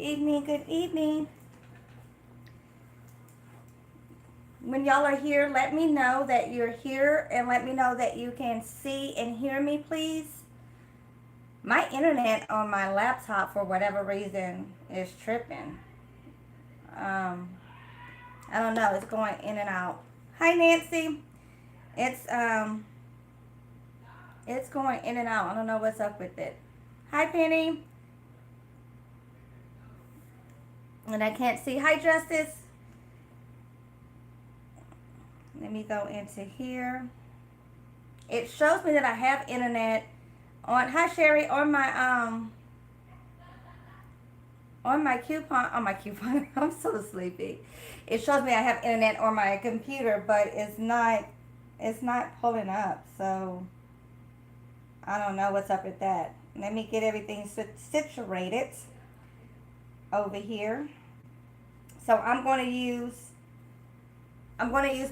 evening, good evening. When y'all are here, let me know that you're here and let me know that you can see and hear me, please. My internet on my laptop, for whatever reason, is tripping. Um, I don't know. It's going in and out. Hi, Nancy. It's um, it's going in and out. I don't know what's up with it. Hi, Penny. And I can't see. Hi, Justice. Let me go into here. It shows me that I have internet on. Hi, Sherry. On my coupon. I'm so sleepy. It shows me I have internet on my computer, but it's not pulling up. So I don't know what's up with that. Let me get everything situated over here. So I'm going to use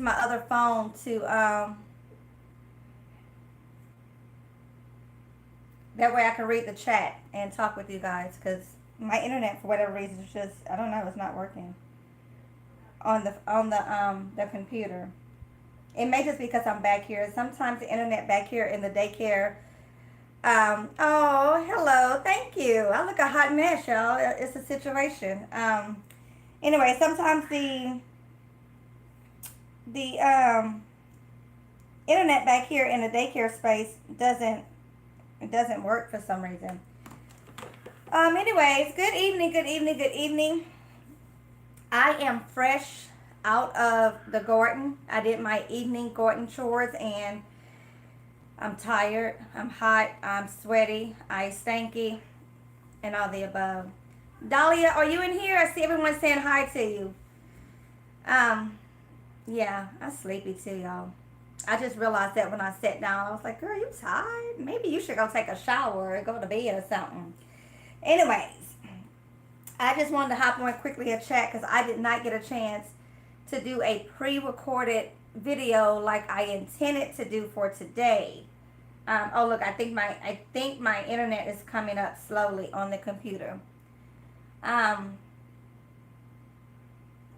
my other phone to that way I can read the chat and talk with you guys, because my internet, for whatever reason, is just, I don't know, it's not working on the computer. It may just be because I'm back here. Sometimes the internet back here in the daycare. Oh, hello, thank you. I look a hot mess, y'all. It's a situation. Anyway, sometimes the internet back here in the daycare space doesn't work for some reason. Anyways, good evening, good evening, good evening. I am fresh out of the garden. I did my evening garden chores and I'm tired, I'm hot, I'm sweaty, I stanky, and all the above. Dahlia, are you in here? I see everyone saying hi to you. Yeah, I'm sleepy too, y'all. I just realized that when I sat down. I was like, girl, you tired? Maybe you should go take a shower or go to bed or something. Anyways, I just wanted to hop on quickly and chat because I did not get a chance to do a pre-recorded video like I intended to do for today. Oh look, I think my internet is coming up slowly on the computer.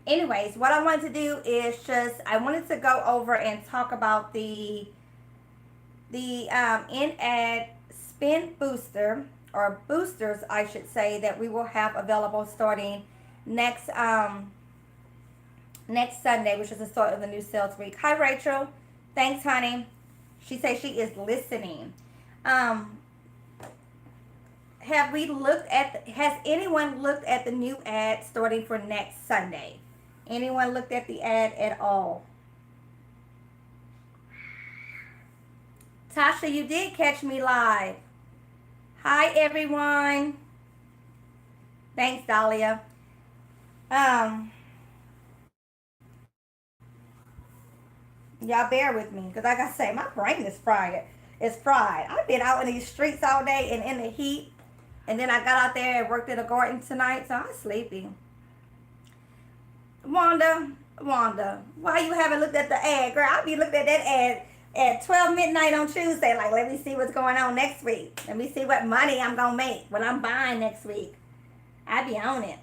Anyways, what I wanted to do is I wanted to go over and talk about the in-ad spin booster, or boosters I should say, that we will have available starting next Sunday, which is the start of the new sales week. Hi Rachel, thanks honey. She says she is listening. Has anyone looked at the new ad starting for next Sunday? Anyone looked at the ad at all? Tasha, you did catch me live. Hi, everyone. Thanks, Dahlia. Y'all bear with me, because like I say, my brain is fried. It's fried. I've been out in these streets all day and in the heat, and then I got out there and worked in a garden tonight, so I'm sleepy. Wanda, why you haven't looked at the ad? Girl, I'll be looking at that ad at 12 midnight on Tuesday. Like, let me see what's going on next week. Let me see what money I'm going to make when I'm buying next week. I be on it.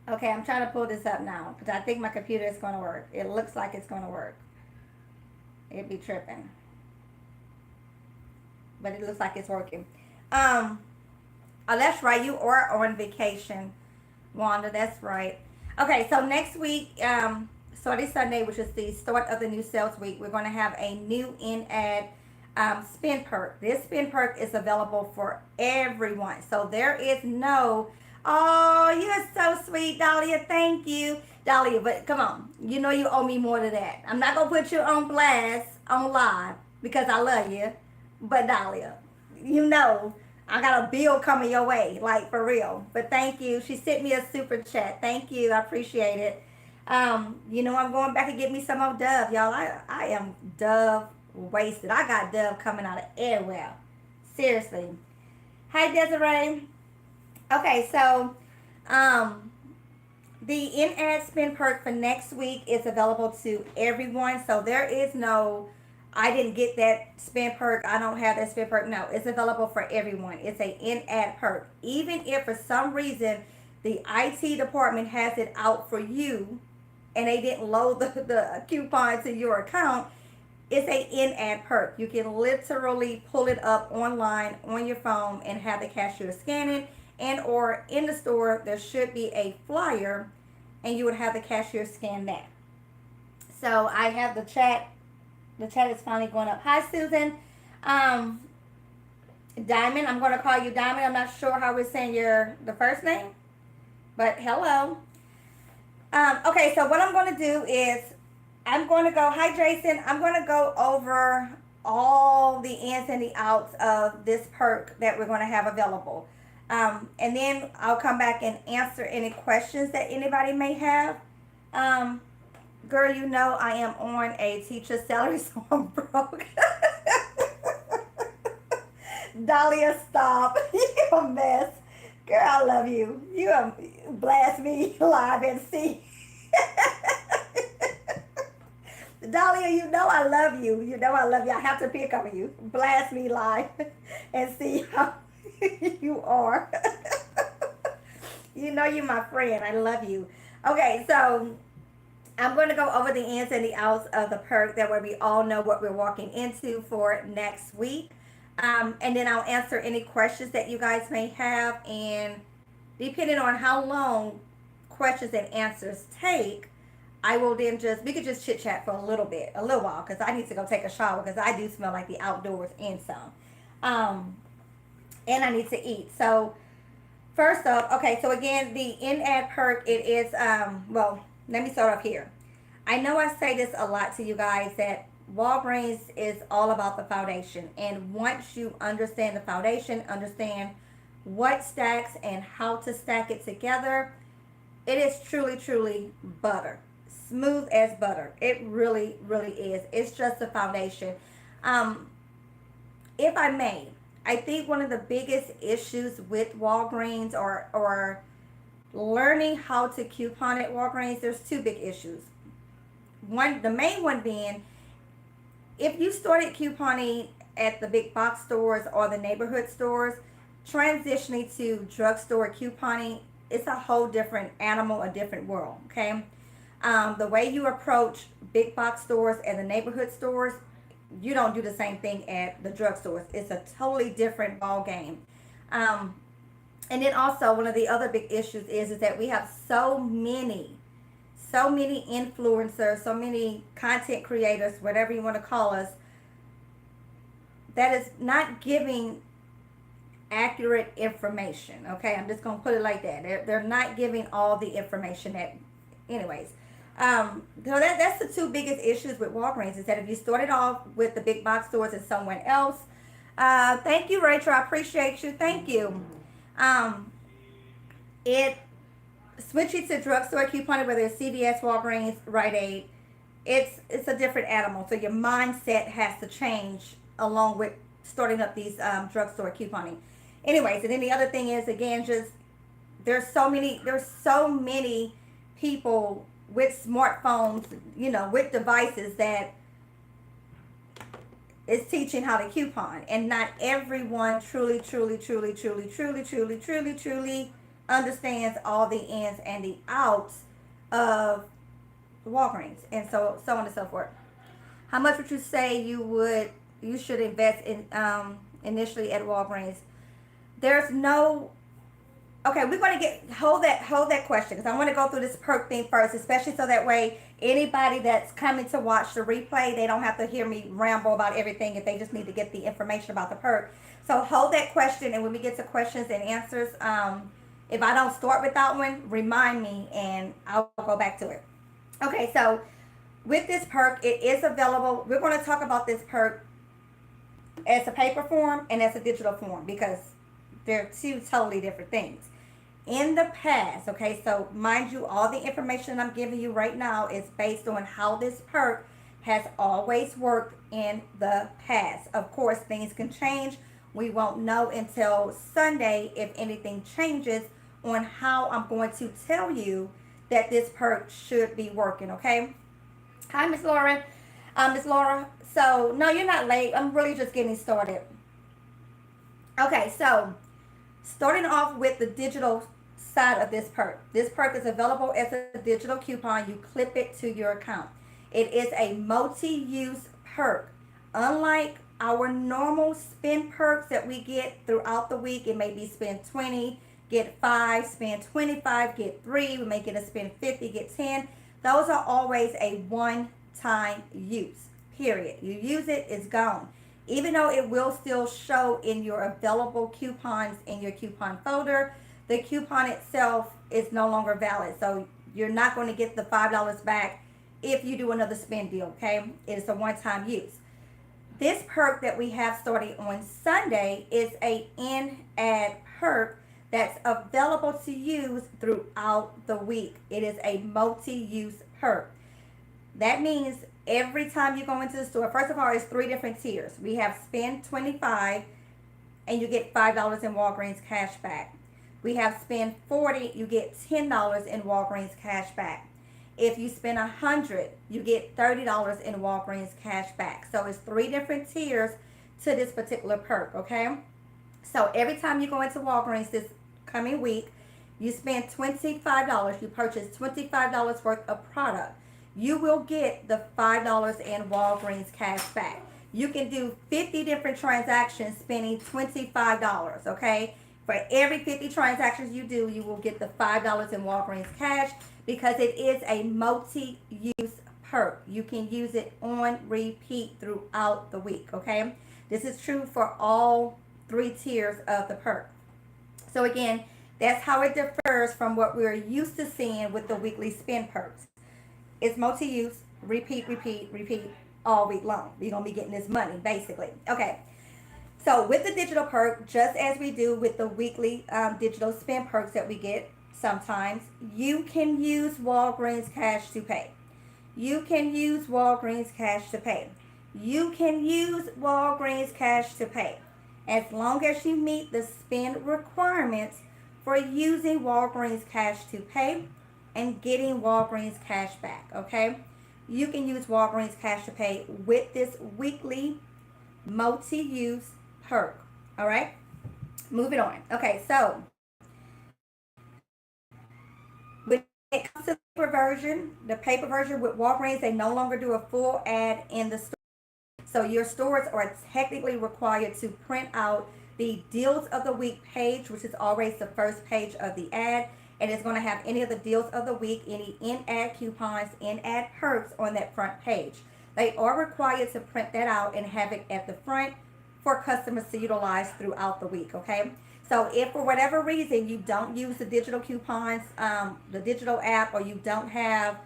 Okay, I'm trying to pull this up now because I think my computer is going to work. It looks like it's going to work. It be tripping. But it looks like it's working. Oh, that's right. You are on vacation, Wanda. That's right. Okay, so next week, starting Sunday, which is the start of the new sales week, we're going to have a new in-ad spin perk. This spin perk is available for everyone. So there is no, oh, you're so sweet, Dahlia. Thank you. Dahlia, but come on. You know you owe me more than that. I'm not going to put you on blast on live because I love you. But Dahlia, you know, I got a bill coming your way, like for real. But thank you. She sent me a super chat. Thank you. I appreciate it. You know, I'm going back and get me some more Dove, y'all. I am Dove wasted. I got Dove coming out of everywhere. Seriously. Hi, Desiree. Okay, so the in-ad spin perk for next week is available to everyone. So there is no I didn't get that spin perk, I don't have that spin perk. No, it's available for everyone. It's a in-app perk. Even if for some reason the IT department has it out for you and they didn't load the coupon to your account, it's a in-app perk. You can literally pull it up online on your phone and have the cashier scan it, and or in the store there should be a flyer and you would have the cashier scan that. So I have the chat. The chat is finally going up. Hi, Susan. Um, Diamond. I'm going to call you Diamond. I'm not sure how we're saying the first name, but hello. Okay, so what I'm going to do is I'm going to go. Hi, Jason. I'm going to go over all the ins and the outs of this perk that we're going to have available. And then I'll come back and answer any questions that anybody may have. Girl, you know I am on a teacher salary, so I'm broke. Dahlia, stop. You're a mess. Girl, I love you. You blast me live and see. Dahlia, you know I love you. You know I love you. I have to pick on you. Blast me live and see how you are. You know you're my friend. I love you. Okay, so I'm going to go over the ins and the outs of the perk. That way we all know what we're walking into for next week. And then I'll answer any questions that you guys may have. And depending on how long questions and answers take, I will then we could just chit chat for a little while, because I need to go take a shower because I do smell like the outdoors and some. And I need to eat. So first off, okay, so again, the in-app perk, it is, well, let me start off here. I know I say this a lot to you guys, that Walgreens is all about the foundation. And once you understand the foundation, understand what stacks and how to stack it together, it is truly, truly butter. Smooth as butter. It really, really is. It's just the foundation. If I may, I think one of the biggest issues with Walgreens or learning how to coupon at Walgreens, there's two big issues. The main one being, if you started couponing at the big box stores or the neighborhood stores, transitioning to drugstore couponing, it's a whole different animal, a different world, okay? The way you approach big box stores and the neighborhood stores, you don't do the same thing at the drugstores. It's a totally different ball game. And then also one of the other big issues is that we have so many influencers, so many content creators, whatever you want to call us, that is not giving accurate information. Okay, I'm just gonna put it like that. They're not giving all the information that, anyways. So that's the two biggest issues with Walgreens, is that if you started off with the big box stores and someone else, thank you, Rachel, I appreciate you. Thank you. It switching to drugstore couponing, whether it's CVS, Walgreens, Rite Aid, it's a different animal. So your mindset has to change along with starting up these drugstore couponing. Anyways, and then the other thing is, again, just there's so many people with smartphones, with devices that is teaching how to coupon, and not everyone truly understands all the ins and the outs of Walgreens, and so on and so forth. How much would you say you should invest in initially at Walgreens? There's no. Okay, we're going to hold that question, because I want to go through this perk thing first, especially so that way anybody that's coming to watch the replay, they don't have to hear me ramble about everything if they just need to get the information about the perk. So hold that question, and when we get to questions and answers, if I don't start with that one, remind me and I'll go back to it. Okay, so with this perk, it is available. We're going to talk about this perk as a paper form and as a digital form, because they're two totally different things. In the past, okay, so mind you, all the information I'm giving you right now is based on how this perk has always worked in the past. Of course, things can change. We won't know until Sunday if anything changes on how I'm going to tell you that this perk should be working, okay? Hi, Miss Lauren. Miss Laura. So no, you're not late. I'm really just getting started. Okay, so starting off with the digital side of this perk. This perk is available as a digital coupon. You clip it to your account. It is a multi-use perk. Unlike our normal spend perks that we get throughout the week, it may be spend 20, get 5, spend 25, get 3, we may get a spend 50, get 10. Those are always a one-time use, period. You use it, it's gone. Even though it will still show in your available coupons in your coupon folder, the coupon itself is no longer valid. So you're not going to get the $5 back if you do another spend deal, okay? It's a one-time use. This perk that we have starting on Sunday is a in-ad perk that's available to use throughout the week. It is a multi-use perk. That means every time you go into the store, first of all, it's 3 different tiers. We have spend 25 and you get $5 in Walgreens cash back. We have spend 40, you get $10 in Walgreens cash back. If you spend 100, you get $30 in Walgreens cash back. So it's 3 different tiers to this particular perk, okay? So every time you go into Walgreens this coming week, you spend $25, you purchase $25 worth of product, you will get the $5 in Walgreens cash back. You can do 50 different transactions spending $25, okay? For every 50 transactions you do, you will get the $5 in Walgreens cash because it is a multi-use perk. You can use it on repeat throughout the week, okay? This is true for all 3 tiers of the perk. So again, that's how it differs from what we're used to seeing with the weekly spend perks. It's multi-use, repeat, repeat, repeat all week long. You're going to be getting this money, basically. Okay. So with the digital perk, just as we do with the weekly digital spend perks that we get sometimes, you can use Walgreens cash to pay. You can use Walgreens cash to pay. You can use Walgreens cash to pay as long as you meet the spend requirements for using Walgreens cash to pay and getting Walgreens cash back, okay? You can use Walgreens cash to pay with this weekly multi-use perk, all right? Moving on. Okay, so when it comes to the paper version with Walgreens, they no longer do a full ad in the store. So your stores are technically required to print out the deals of the week page, which is always the first page of the ad. And it's going to have any of the deals of the week, any in-ad coupons, in-ad perks on that front page. They are required to print that out and have it at the front for customers to utilize throughout the week, okay? So if for whatever reason you don't use the digital coupons, the digital app, or you don't have,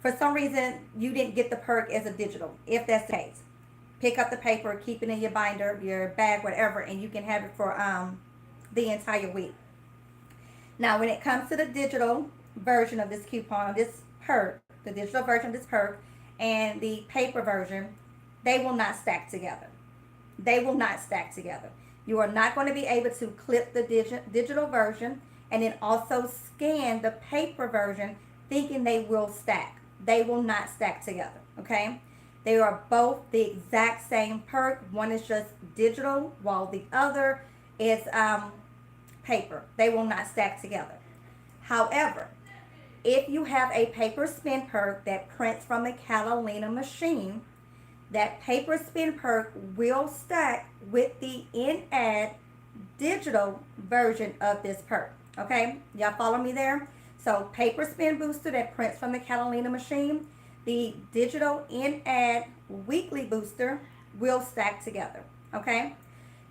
for some reason you didn't get the perk as a digital, if that's the case, pick up the paper, keep it in your binder, your bag, whatever, and you can have it for the entire week. Now, when it comes to the digital version of this coupon, this perk, the digital version of this perk and the paper version, they will not stack together. They will not stack together. You are not going to be able to clip the digital version and then also scan the paper version thinking they will stack. They will not stack together, okay? They are both the exact same perk. One is just digital while the other is paper. They will not stack together. However, if you have a paper spin perk that prints from a Catalina machine, that paper spin perk will stack with the in-ad digital version of this perk. Okay, y'all follow me there? So paper spin booster that prints from the Catalina machine, the digital in-ad weekly booster will stack together. Okay,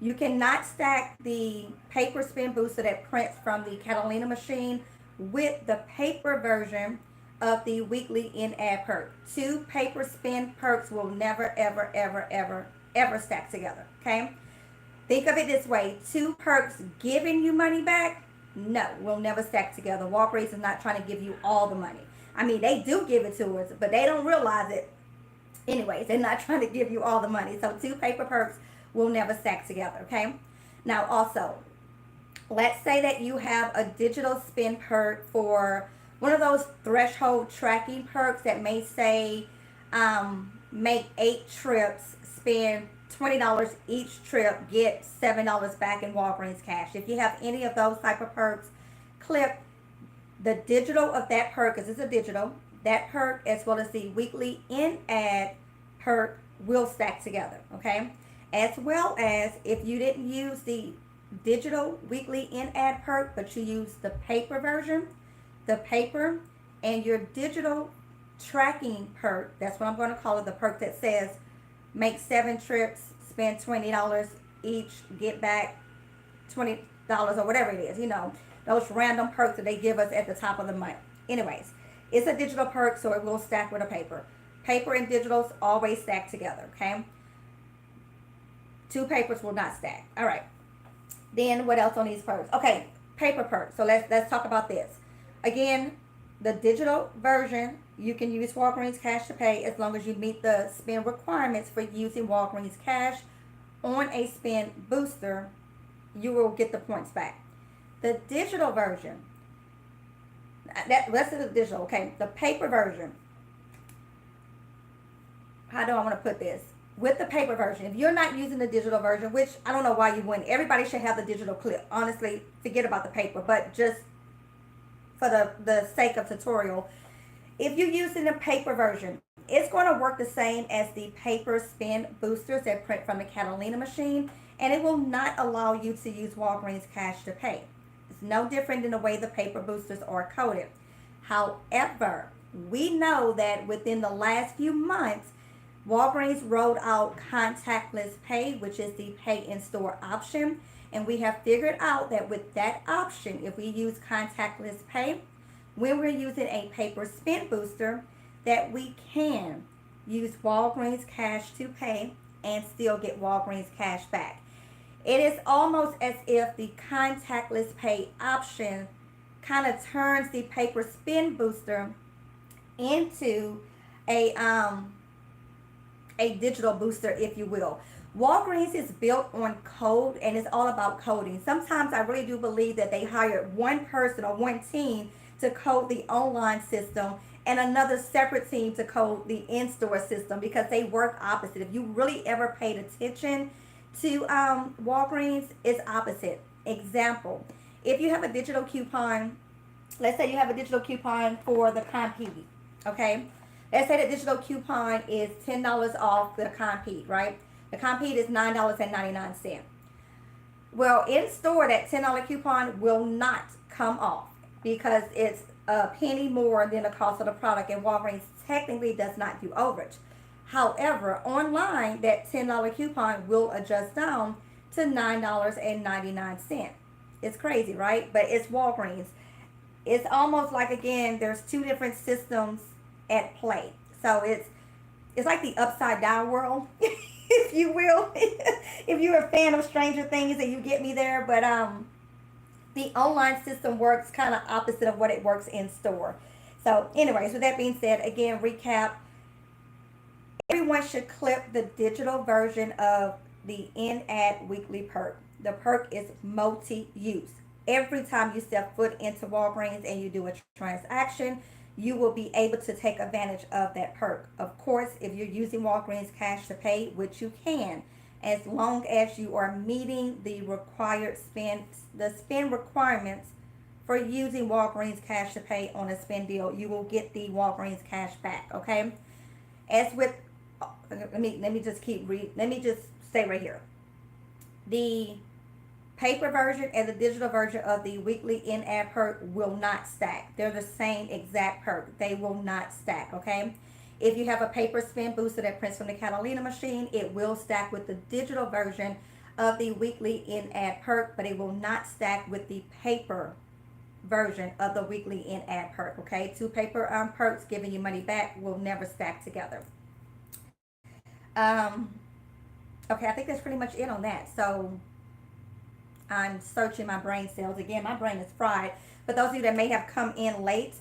you cannot stack the paper spin booster that prints from the Catalina machine with the paper version of the weekly in-ad perk. 2 paper spin perks will never, ever, ever, ever, ever stack together, okay? Think of it this way. 2 perks giving you money back, no, will never stack together. Walgreens is not trying to give you all the money. I mean, they do give it to us, but they don't realize it. Anyways, they're not trying to give you all the money. So 2 paper perks will never stack together, okay? Now, also, let's say that you have a digital spin perk for one of those threshold tracking perks that may say make 8 trips, spend $20 each trip, get $7 back in Walgreens cash. If you have any of those type of perks, clip the digital of that perk, because it's a digital, that perk as well as the weekly in-ad perk will stack together, okay? As well as if you didn't use the digital weekly in-ad perk, but you use the paper version, the paper and your digital tracking perk, that's what I'm going to call it, the perk that says make 7 trips, spend $20 each, get back $20 or whatever it is, you know, those random perks that they give us at the top of the month. Anyways, it's a digital perk, so it will stack with a paper. Paper and digitals always stack together, okay? 2 papers will not stack. All right. Then what else on these perks? Okay, paper perks. So let's talk about this. Again, the digital version, you can use Walgreens Cash to pay as long as you meet the spend requirements for using Walgreens Cash on a spend booster. You will get the points back. The digital version, let's do the digital, okay? The paper version, how do I want to put this? With the paper version, if you're not using the digital version, which I don't know why you wouldn't. Everybody should have the digital clip. Honestly, forget about the paper, but just for the sake of tutorial, if you're using the paper version, it's going to work the same as the paper spend boosters that print from the Catalina machine, and it will not allow you to use Walgreens Cash to pay. It's no different than the way the paper boosters are coded. However, we know that within the last few months, Walgreens rolled out contactless pay, which is the pay in store option. And we have figured out that with that option, if we use contactless pay, when we're using a paper spend booster, that we can use Walgreens Cash to pay and still get Walgreens Cash back. It is almost as if the contactless pay option kind of turns the paper spend booster into a digital booster, if you will. Walgreens is built on code, and it's all about coding. Sometimes I really do believe that they hired one person or one team to code the online system and another separate team to code the in-store system, because they work opposite. If you really ever paid attention to Walgreens, it's opposite. Example, if you have a digital coupon, let's say you have a digital coupon for the Compete, okay? Let's say the digital coupon is $10 off the Compete, right? The Compete is $9.99. Well, in store, that $10 coupon will not come off because it's a penny more than the cost of the product, and Walgreens technically does not do overage. However, online, that $10 coupon will adjust down to $9.99. It's crazy, right? But it's Walgreens. It's almost like, again, there's 2 different systems at play. So it's like the upside down world, if you will. If you're a fan of Stranger Things, and you get me there. But the online system works kind of opposite of what it works in store. So anyways, with that being said, again, recap. Everyone should clip the digital version of the in-ad weekly perk. The perk is multi-use. Every time you step foot into Walgreens and you do a transaction, you will be able to take advantage of that perk. Of course, if you're using Walgreens Cash to pay, which you can, as long as you are meeting the required spend requirements for using Walgreens Cash to pay on a spend deal, you will get the Walgreens Cash back, okay? As with, let me just stay right here. The paper version and the digital version of the weekly in-ad perk will not stack. They're the same exact perk. They will not stack, okay? If you have a paper spend booster that prints from the Catalina machine, it will stack with the digital version of the weekly in-ad perk, but it will not stack with the paper version of the weekly in-ad perk, okay? 2 paper perks giving you money back will never stack together. Okay, I think that's pretty much it on that. So I'm searching my brain cells. Again, my brain is fried. But those of you that may have come in late,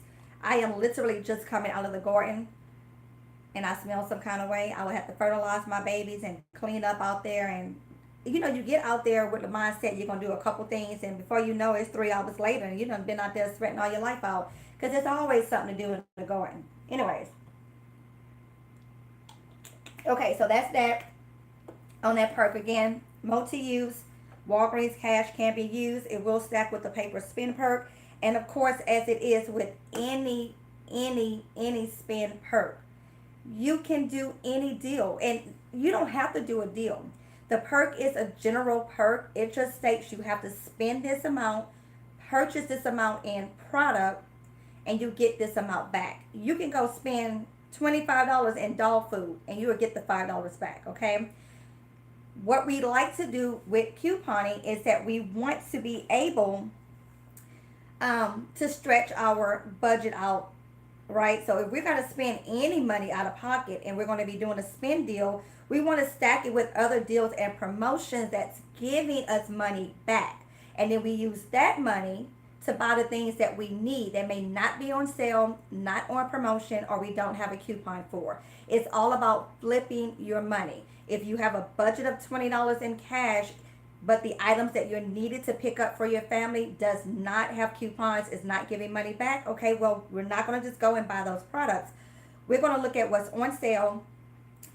I am literally just coming out of the garden, and I smell some kind of way. I will have to fertilize my babies and clean up out there. And, you know, you get out there with the mindset you're going to do a couple things, and before you know it, it's 3 hours later, and you done been out there sweating all your life out, because there's always something to do in the garden. Anyways. Okay, so that's that on that perk. Again, multi-use. Walgreens cash can be used. It will stack with the paper spin perk. And of course, as it is with any spin perk, you can do any deal. And you don't have to do a deal. The perk is a general perk. It just states you have to spend this amount, purchase this amount in product, and you get this amount back. You can go spend $25 in dog food and you will get the $5 back, okay? What we like to do with couponing is that we want to be able to stretch our budget out, right? So if we're going to spend any money out of pocket and we're going to be doing a spend deal, we want to stack it with other deals and promotions that's giving us money back. And then we use that money to buy the things that we need that may not be on sale, not on promotion, or we don't have a coupon for. It's all about flipping your money. If you have a budget of $20 in cash, but the items that you're needed to pick up for your family does not have coupons, is not giving money back, okay, well, we're not going to just go and buy those products. We're going to look at what's on sale,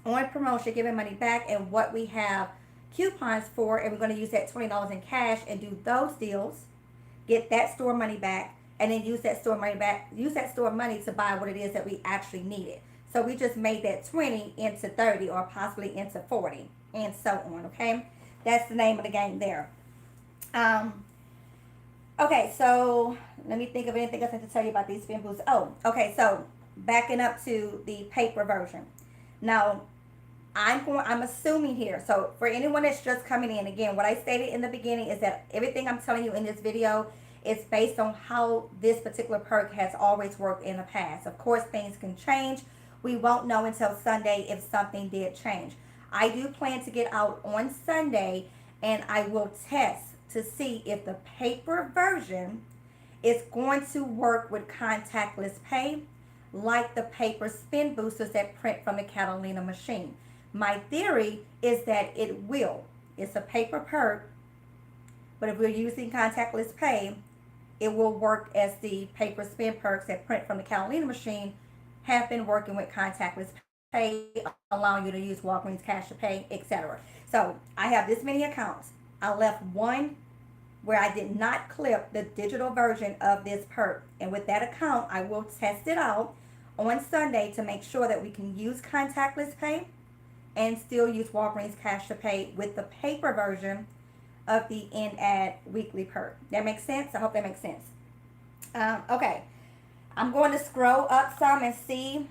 on promotion, giving money back, and what we have coupons for, and we're going to use that $20 in cash and do those deals, get that store money back, and then use that store money to buy what it is that we actually needed. So we just made that 20 into 30 or possibly into 40 and so on, okay? That's the name of the game there. Okay, so let me think of anything else I have to tell you about these spin boosts. Oh, okay, so backing up to the paper version. Now, I'm assuming here, so for anyone that's just coming in, again, what I stated in the beginning is that everything I'm telling you in this video is based on how this particular perk has always worked in the past. Of course, things can change. We won't know until Sunday if something did change. I do plan to get out on Sunday, and I will test to see if the paper version is going to work with contactless pay like the paper spin boosters that print from the Catalina machine. My theory is that it will. It's a paper perk, but if we're using contactless pay, it will work as the paper spin perks that print from the Catalina machine have been working with contactless pay, allowing you to use Walgreens cash to pay, etc. So I have this many accounts. I left one where I did not clip the digital version of this perk. And with that account, I will test it out on Sunday to make sure that we can use contactless pay and still use Walgreens cash to pay with the paper version of the in-ad weekly perk. That makes sense? I hope that makes sense. Okay. I'm going to scroll up some and see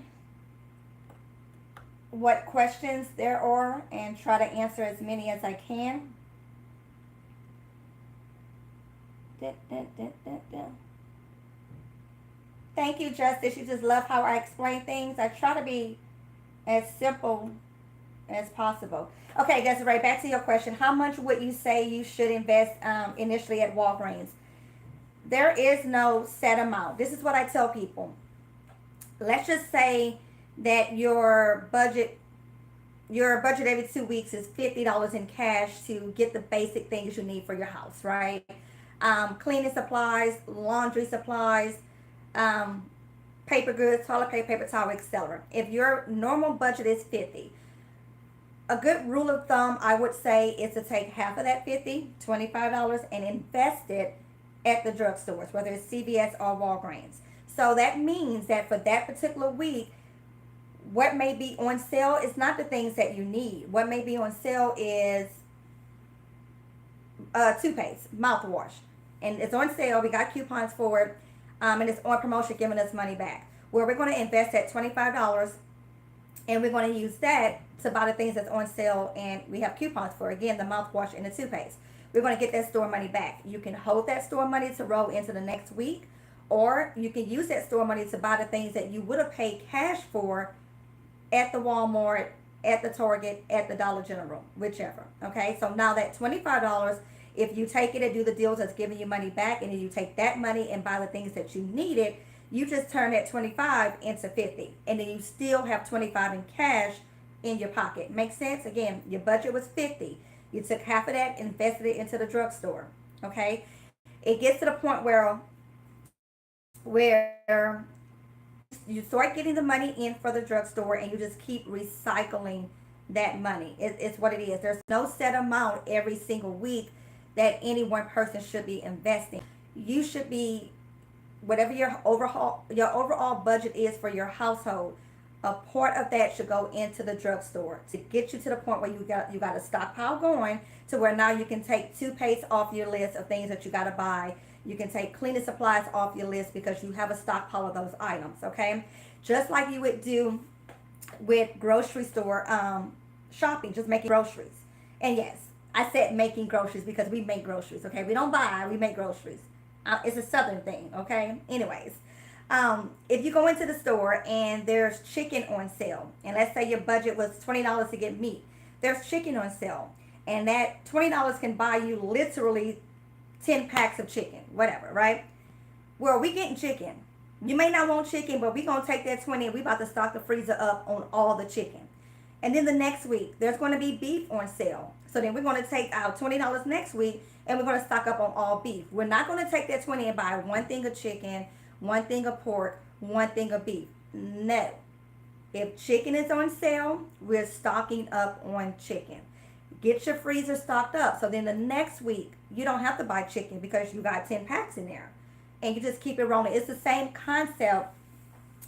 what questions there are and try to answer as many as I can. Thank you, Justice. You just love how I explain things. I try to be as simple as possible. Okay, Desiree, back to your question. How much would you say you should invest initially at Walgreens? There is no set amount. This is what I tell people. Let's just say that your budget every 2 weeks is $50 in cash to get the basic things you need for your house, right? Cleaning supplies, laundry supplies, paper goods, toilet paper towel, etc. If your normal budget is $50, a good rule of thumb, I would say, is to take half of that $25, and invest it at the drugstores, whether it's CVS or Walgreens. So that means that for that particular week, what may be on sale is not the things that you need. What may be on sale is toothpaste, mouthwash. And it's on sale. We got coupons for it. And it's on promotion, giving us money back. Where we're going to invest that $25, and we're going to use that to buy the things that's on sale and we have coupons for. Again, the mouthwash and the toothpaste. We're going to get that store money back. You can hold that store money to roll into the next week, or you can use that store money to buy the things that you would have paid cash for at the Walmart, at the Target, at the Dollar General, whichever. Okay, so now that $25, if you take it and do the deals that's giving you money back, and then you take that money and buy the things that you needed, you just turn that 25 into 50, and then you still have 25 in cash in your pocket. Make sense? Again, your budget was 50. You took half of that, invested it into the drugstore. Okay, it gets to the point where you start getting the money in for the drugstore, and you just keep recycling that money. It's what it is. There's no set amount every single week that any one person should be investing. You should be, whatever your overall budget is for your household, a part of that should go into the drugstore to get you to the point where you got a stockpile going, to where now you can take toothpaste off your list of things that you got to buy. You can take cleaning supplies off your list because you have a stockpile of those items. Okay, just like you would do with grocery store shopping, just making groceries. And yes, I said making groceries because we make groceries. Okay, we don't buy, we make groceries. It's a southern thing. Okay, anyways. If you go into the store and there's chicken on sale, and let's say your budget was $20 to get meat, there's chicken on sale, and that $20 can buy you literally 10 packs of chicken, whatever, right? Well, we getting chicken. You may not want chicken, but we going to take that 20 and we about to stock the freezer up on all the chicken. And then the next week, there's going to be beef on sale. So then we're going to take out $20 next week and we're going to stock up on all beef. We're not going to take that 20 and buy one thing of chicken, one thing of pork, one thing of beef. No. If chicken is on sale, we're stocking up on chicken. Get your freezer stocked up. So then the next week, you don't have to buy chicken because you got 10 packs in there. And you just keep it rolling. It's the same concept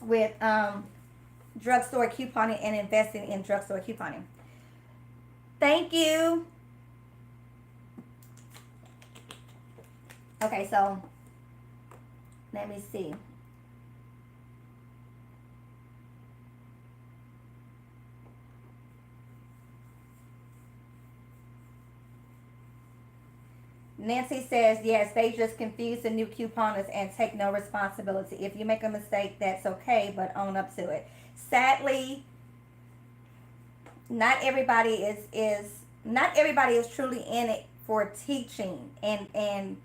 with drugstore couponing and investing in drugstore couponing. Thank you. Okay, so let me see. Nancy says, yes, they just confuse the new couponers and take no responsibility. If you make a mistake, that's okay, but own up to it. Sadly, not everybody is truly in it for teaching and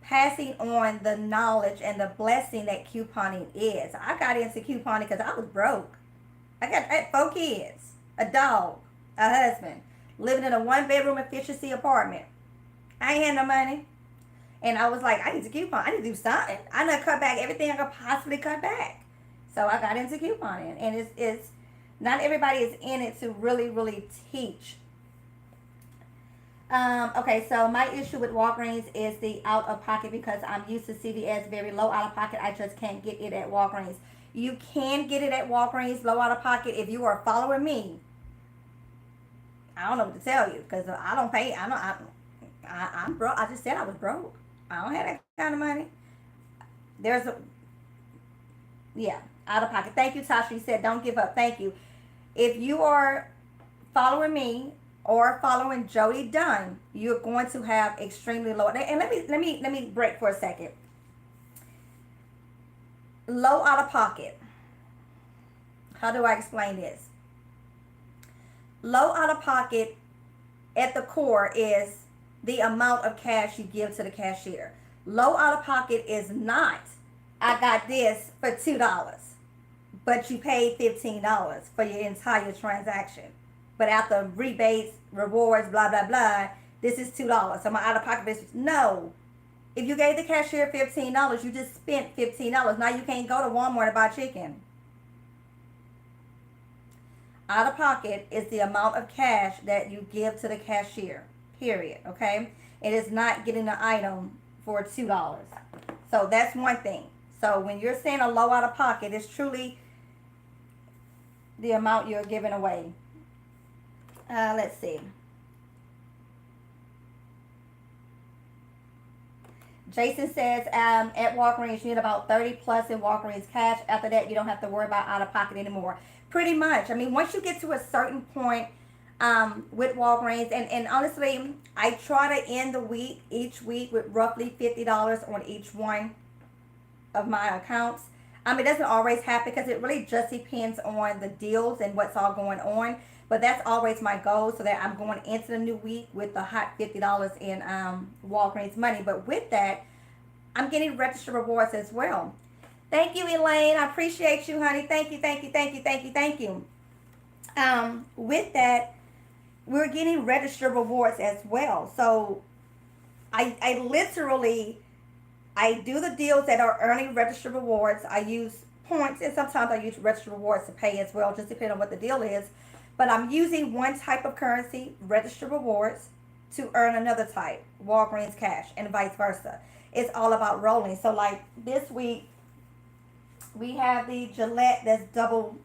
passing on the knowledge and the blessing that couponing is. I got into couponing because I was broke. I had 4 kids, a dog, a husband, living in a 1-bedroom efficiency apartment. I ain't had no money. And I was like, I need to coupon. I need to do something. I need to cut back everything I could possibly cut back. So I got into couponing. And it's not everybody is in it to really, really teach. Okay, so my issue with Walgreens is the out-of-pocket because I'm used to CVS, very low out-of-pocket. I just can't get it at Walgreens. You can get it at Walgreens, low out-of-pocket, if you are following me. I don't know what to tell you because I don't pay. I'm broke. I just said I was broke. I don't have that kind of money. Out of pocket. Thank you, Tasha. You said don't give up. Thank you. If you are following me or following Jody Dunn, you're going to have extremely low. And let me break for a second. Low out of pocket. How do I explain this? Low out of pocket at the core is the amount of cash you give to the cashier. Low out of pocket is not, I got this for $2, but you paid $15 for your entire transaction. But after rebates, rewards, blah, blah, blah, this is $2. So my out of pocket is, no. If you gave the cashier $15, you just spent $15. Now you can't go to Walmart and buy chicken. Out of pocket is the amount of cash that you give to the cashier. Period. Okay, it is not getting an item for $2. So that's one thing. So when you're saying a low out of pocket, it's truly the amount you're giving away. Let's see. Jason says at Walgreens you need about 30 plus in Walgreens cash. After that, you don't have to worry about out of pocket anymore. Pretty much. I mean, once you get to a certain point with Walgreens, and honestly, I try to end the week, each week, with roughly $50 on each one of my accounts. It doesn't always happen because it really just depends on the deals and what's all going on. But that's always my goal, so that I'm going into the new week with the hot $50 in Walgreens money. But with that, I'm getting registered rewards as well. Thank you, Elaine. I appreciate you, honey. Thank you, thank you, thank you, thank you, thank you. With that, we're getting registered rewards as well. So I literally do the deals that are earning registered rewards. I use points, and sometimes I use registered rewards to pay as well, just depending on what the deal is. But I'm using one type of currency, register rewards, to earn another type, Walgreens cash, and vice versa. It's all about rolling. So like this week, we have the Gillette that's double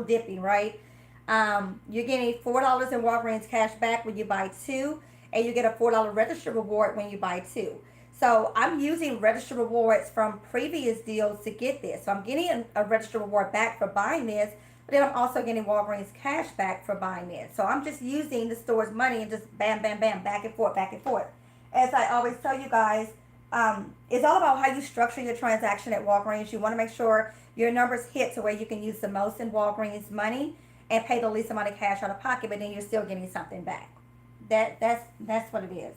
dipping, right? You're getting $4 in Walgreens cash back when you buy two, and you get a $4 register reward when you buy two. So I'm using register rewards from previous deals to get this. So I'm getting a register reward back for buying this, but then I'm also getting Walgreens cash back for buying this. So I'm just using the store's money and just bam, bam, bam, back and forth, back and forth. As I always tell you guys, it's all about how you structure your transaction at Walgreens. You want to make sure your numbers hit to where you can use the most in Walgreens money and pay the least amount of cash out of pocket, but then you're still getting something back. That's what it is.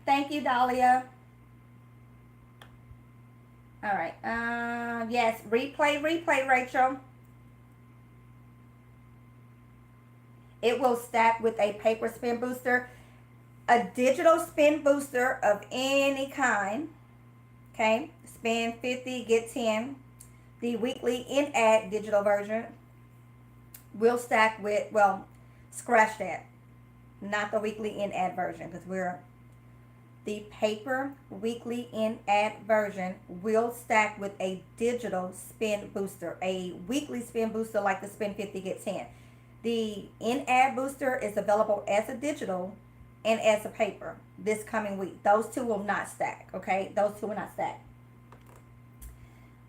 Thank you, Dahlia. All right. Yes, replay, Rachel. It will stack with a paper spin booster, a digital spin booster of any kind. Okay, spend 50, get 10. The weekly in-ad digital version will stack with, well, scratch that. Not the weekly in-ad version, because the paper weekly in-ad version will stack with a digital spin booster, a weekly spin booster like the spin 50, get 10. The in-ad booster is available as a digital and as a paper this coming week. Those two will not stack, okay? Those two will not stack.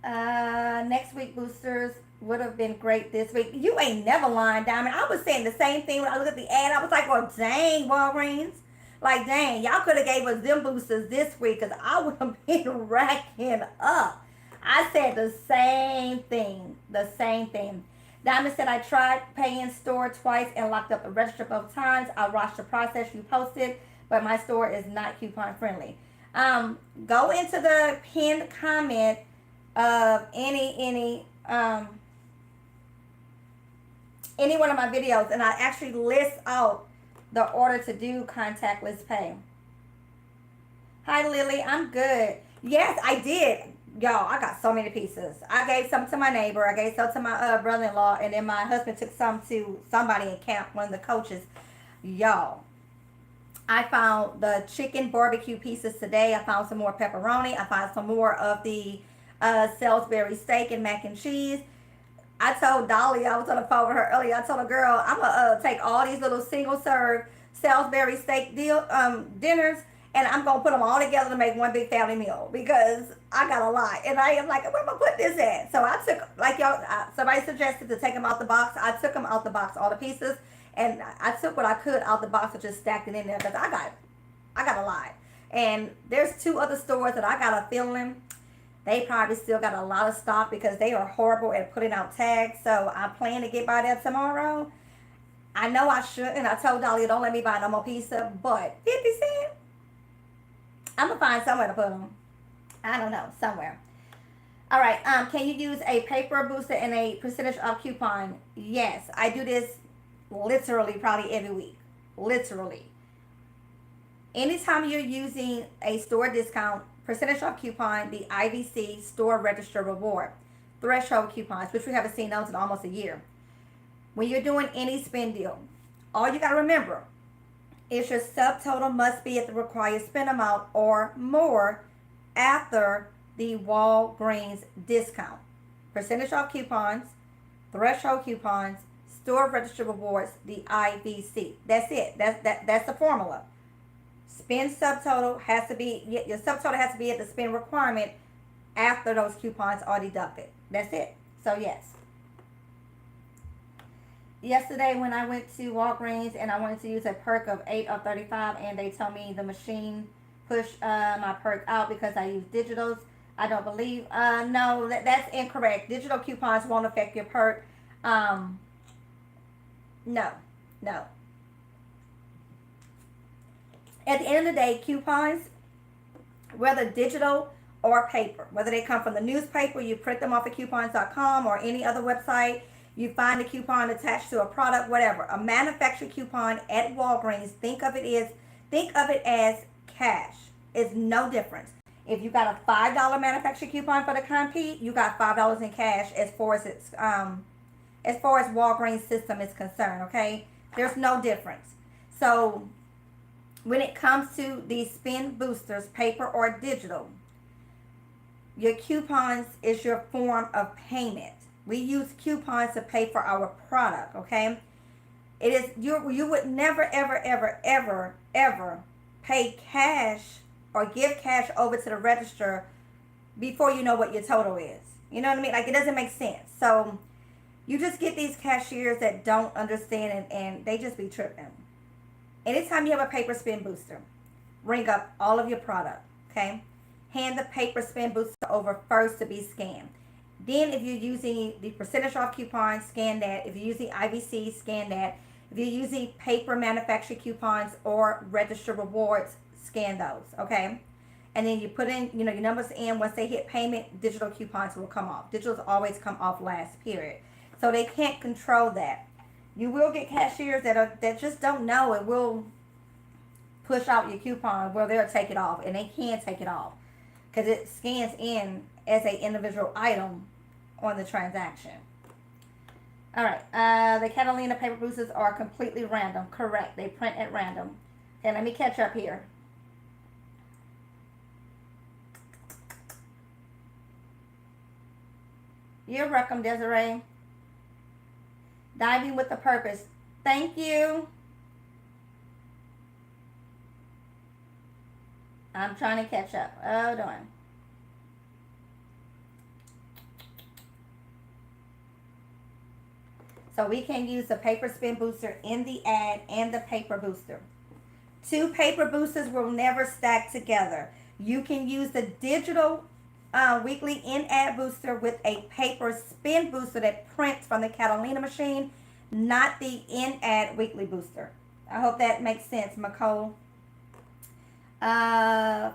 Next week boosters would have been great this week. You ain't never lying, Diamond. I was saying the same thing when I looked at the ad. I was like, well, dang, Walgreens. Like, dang, y'all could have gave us them boosters this week because I would have been racking up. I said the same thing. The same thing. Diamond said, I tried paying store twice and locked up the register both times. I watched the process you posted, but my store is not coupon friendly. Go into the pinned comment of any one of my videos, and I actually list out the order to do contactless pay. Hi, Lily. I'm good. Yes, I did. Y'all, I got so many pieces. I gave some to my neighbor. I gave some to my brother-in-law. And then my husband took some to somebody in camp, one of the coaches. Y'all, I found the chicken barbecue pieces today. I found some more pepperoni. I found some more of the Salisbury steak and mac and cheese. I told Dolly, I was on the phone with her earlier. I told her, girl, I'm going to take all these little single-serve Salisbury steak dinners, and I'm going to put them all together to make one big family meal because I got a lot. And I am like, where am I put this at? So I took, like y'all, somebody suggested to take them out the box. I took them out the box, all the pieces, and I took what I could out the box and just stacked it in there because I got a lot. And there's two other stores that I got a feeling they probably still got a lot of stock because they are horrible at putting out tags. So I plan to get by there tomorrow. I know I shouldn't. I told Dolly, don't let me buy no more pizza, but 50 cents? I'm going to find somewhere to put them. I don't know, somewhere. All right, can you use a paper booster and a percentage off coupon? Yes, I do this literally probably every week. Literally. Anytime you're using a store discount, percentage off coupon, the IVC store register reward, threshold coupons, which we haven't seen those in almost a year. When you're doing any spend deal, all you got to remember is your subtotal must be at the required spend amount or more after the Walgreens discount. Percentage off coupons, threshold coupons, store register rewards, the IVC. That's it. That's the formula. Spend subtotal has to be, your subtotal has to be at the spend requirement after those coupons are deducted. That's it. So yes. Yesterday when I went to Walgreens and I wanted to use a perk of 8 or 35 and they told me the machine pushed my perk out because I use digitals. I don't believe, no, that's incorrect. Digital coupons won't affect your perk. No. At the end of the day, coupons, whether digital or paper, whether they come from the newspaper, you print them off of coupons.com or any other website, you find a coupon attached to a product, whatever. A manufactured coupon at Walgreens, think of it as cash. It's no difference. If you got a $5 manufacturer coupon for the compete, you got $5 in cash as far as Walgreens system is concerned, okay? There's no difference. So when it comes to these spend boosters, paper or digital, your coupons is your form of payment. We use coupons to pay for our product, okay? It is you would never ever pay cash or give cash over to the register before you know what your total is. You know what I mean? Like, it doesn't make sense. So you just get these cashiers that don't understand, and they just be tripping. Anytime you have a paper spin booster, ring up all of your product, okay? Hand the paper spin booster over first to be scanned. Then if you're using the percentage off coupon, scan that. If you're using IBC, scan that. If you're using paper manufacturer coupons or register rewards, scan those, okay? And then you put in, your numbers in. Once they hit payment, digital coupons will come off. Digitals always come off last, period. So they can't control that. You will get cashiers that just don't know and will push out your coupon where they'll take it off, and they can take it off because it scans in as an individual item on the transaction. All right, the Catalina paper boosters are completely random. Correct, they print at random. Okay, let me catch up here. You're welcome, Desiree. Diving with a purpose. Thank you. I'm trying to catch up. Hold on. So we can use the paper spin booster in the ad and the paper booster. Two paper boosters will never stack together. You can use the digital weekly in-ad booster with a paper spin booster that prints from the Catalina machine, not the in-ad weekly booster. I hope that makes sense, McCole.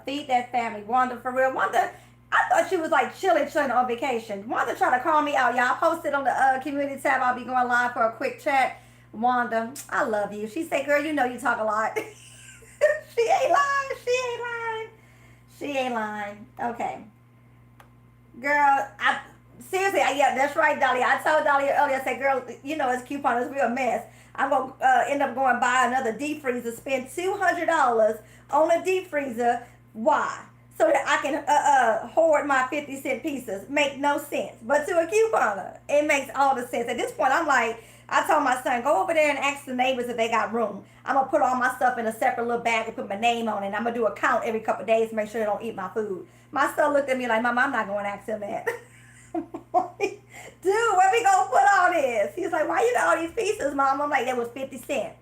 Feed that family. Wanda, for real. Wanda, I thought she was like chilling on vacation. Wanda tried to call me out. Y'all posted on the community tab. I'll be going live for a quick chat. Wanda, I love you. She said, girl, you know you talk a lot. She ain't lying. She ain't lying. She ain't lying. Okay. Girl, seriously, yeah, that's right, Dolly. I told Dolly earlier, I said, girl, it's coupon, it's real mess. I'm going to end up going buy another deep freezer, spend $200 on a deep freezer. Why? So that I can hoard my 50-cent pieces. Make no sense. But to a couponer, it makes all the sense. At this point, I'm like, I told my son, go over there and ask the neighbors if they got room. I'm going to put all my stuff in a separate little bag and put my name on it. And I'm going to do a count every couple of days to make sure they don't eat my food. My son looked at me like, Mama, I'm not going to ask him that. Dude, where we going to put all this? He's like, why you got all these pieces, Mom? I'm like, that was 50 cents.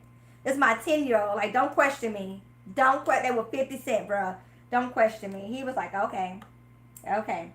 This is my 10-year-old. Like, don't question me. That was 50 cents, bro. Don't question me. He was like, okay. Okay.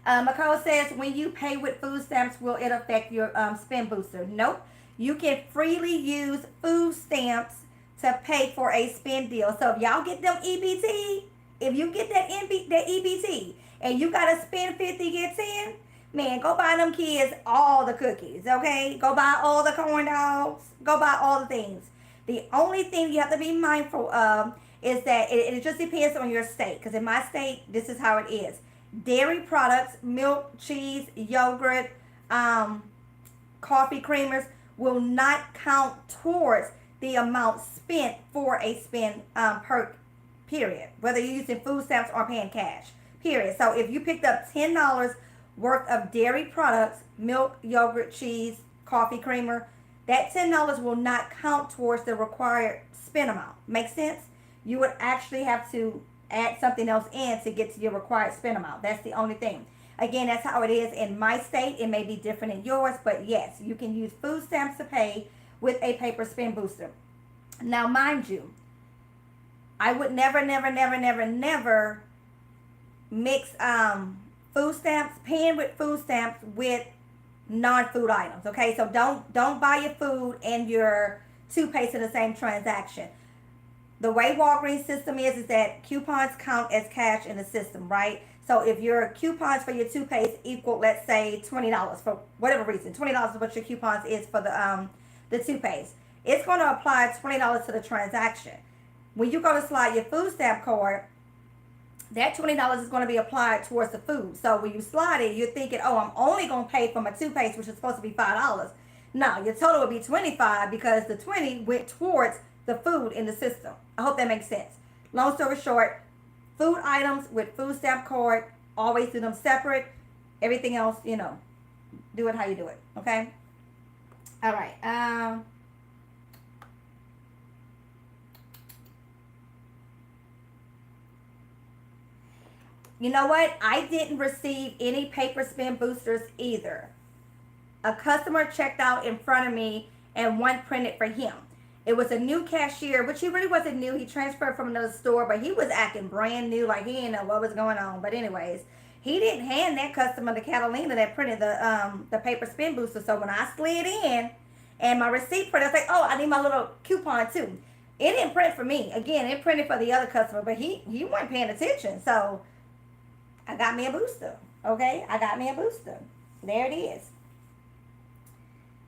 McCall says, when you pay with food stamps, will it affect your spend booster? Nope. You can freely use food stamps to pay for a spend deal. So if y'all get them EBT, if you get that EBT and you got to spend 50, get 10, man, go buy them kids all the cookies, okay? Go buy all the corn dogs. Go buy all the things. The only thing you have to be mindful of is that it just depends on your state. Because in my state, this is how it is. Dairy products, milk, cheese, yogurt, coffee creamers will not count towards the amount spent for a spend per period. Whether you're using food stamps or paying cash, period. So if you picked up $10 worth of dairy products, milk, yogurt, cheese, coffee creamer, that $10 will not count towards the required spend amount. Make sense? You would actually have to add something else in to get to your required spend amount. That's the only thing. Again, that's how it is in my state. It may be different in yours, but yes, you can use food stamps to pay with a paper spend booster. Now, mind you, I would never mix food stamps, paying with food stamps with non-food items. Okay, so don't buy your food and your toothpaste in the same transaction. The way Walgreens system is that coupons count as cash in the system, right? So if your coupons for your toothpaste equal, let's say $20 for whatever reason, $20 is what your coupons is for the toothpaste, it's going to apply $20 to the transaction. When you go to slide your food stamp card, that $20 is going to be applied towards the food. So when you slide it, you're thinking, oh, I'm only going to pay for my toothpaste, which is supposed to be $5. No, your total would be 25 because the 20 went towards the food in the system. I hope that makes sense. Long story short, food items with food stamp card, always do them separate. Everything else, do it how you do it. Okay. All right. You know what? I didn't receive any paper spin boosters either. A customer checked out in front of me and one printed for him. It was a new cashier, which he really wasn't new. He transferred from another store, but he was acting brand new, like he didn't know what was going on. But anyways, he didn't hand that customer the Catalina that printed the paper spin booster. So when I slid in and my receipt printed, I was like, oh, I need my little coupon too. It didn't print for me. Again, it printed for the other customer, but he wasn't paying attention. So I got me a booster. Okay, I got me a booster. There it is.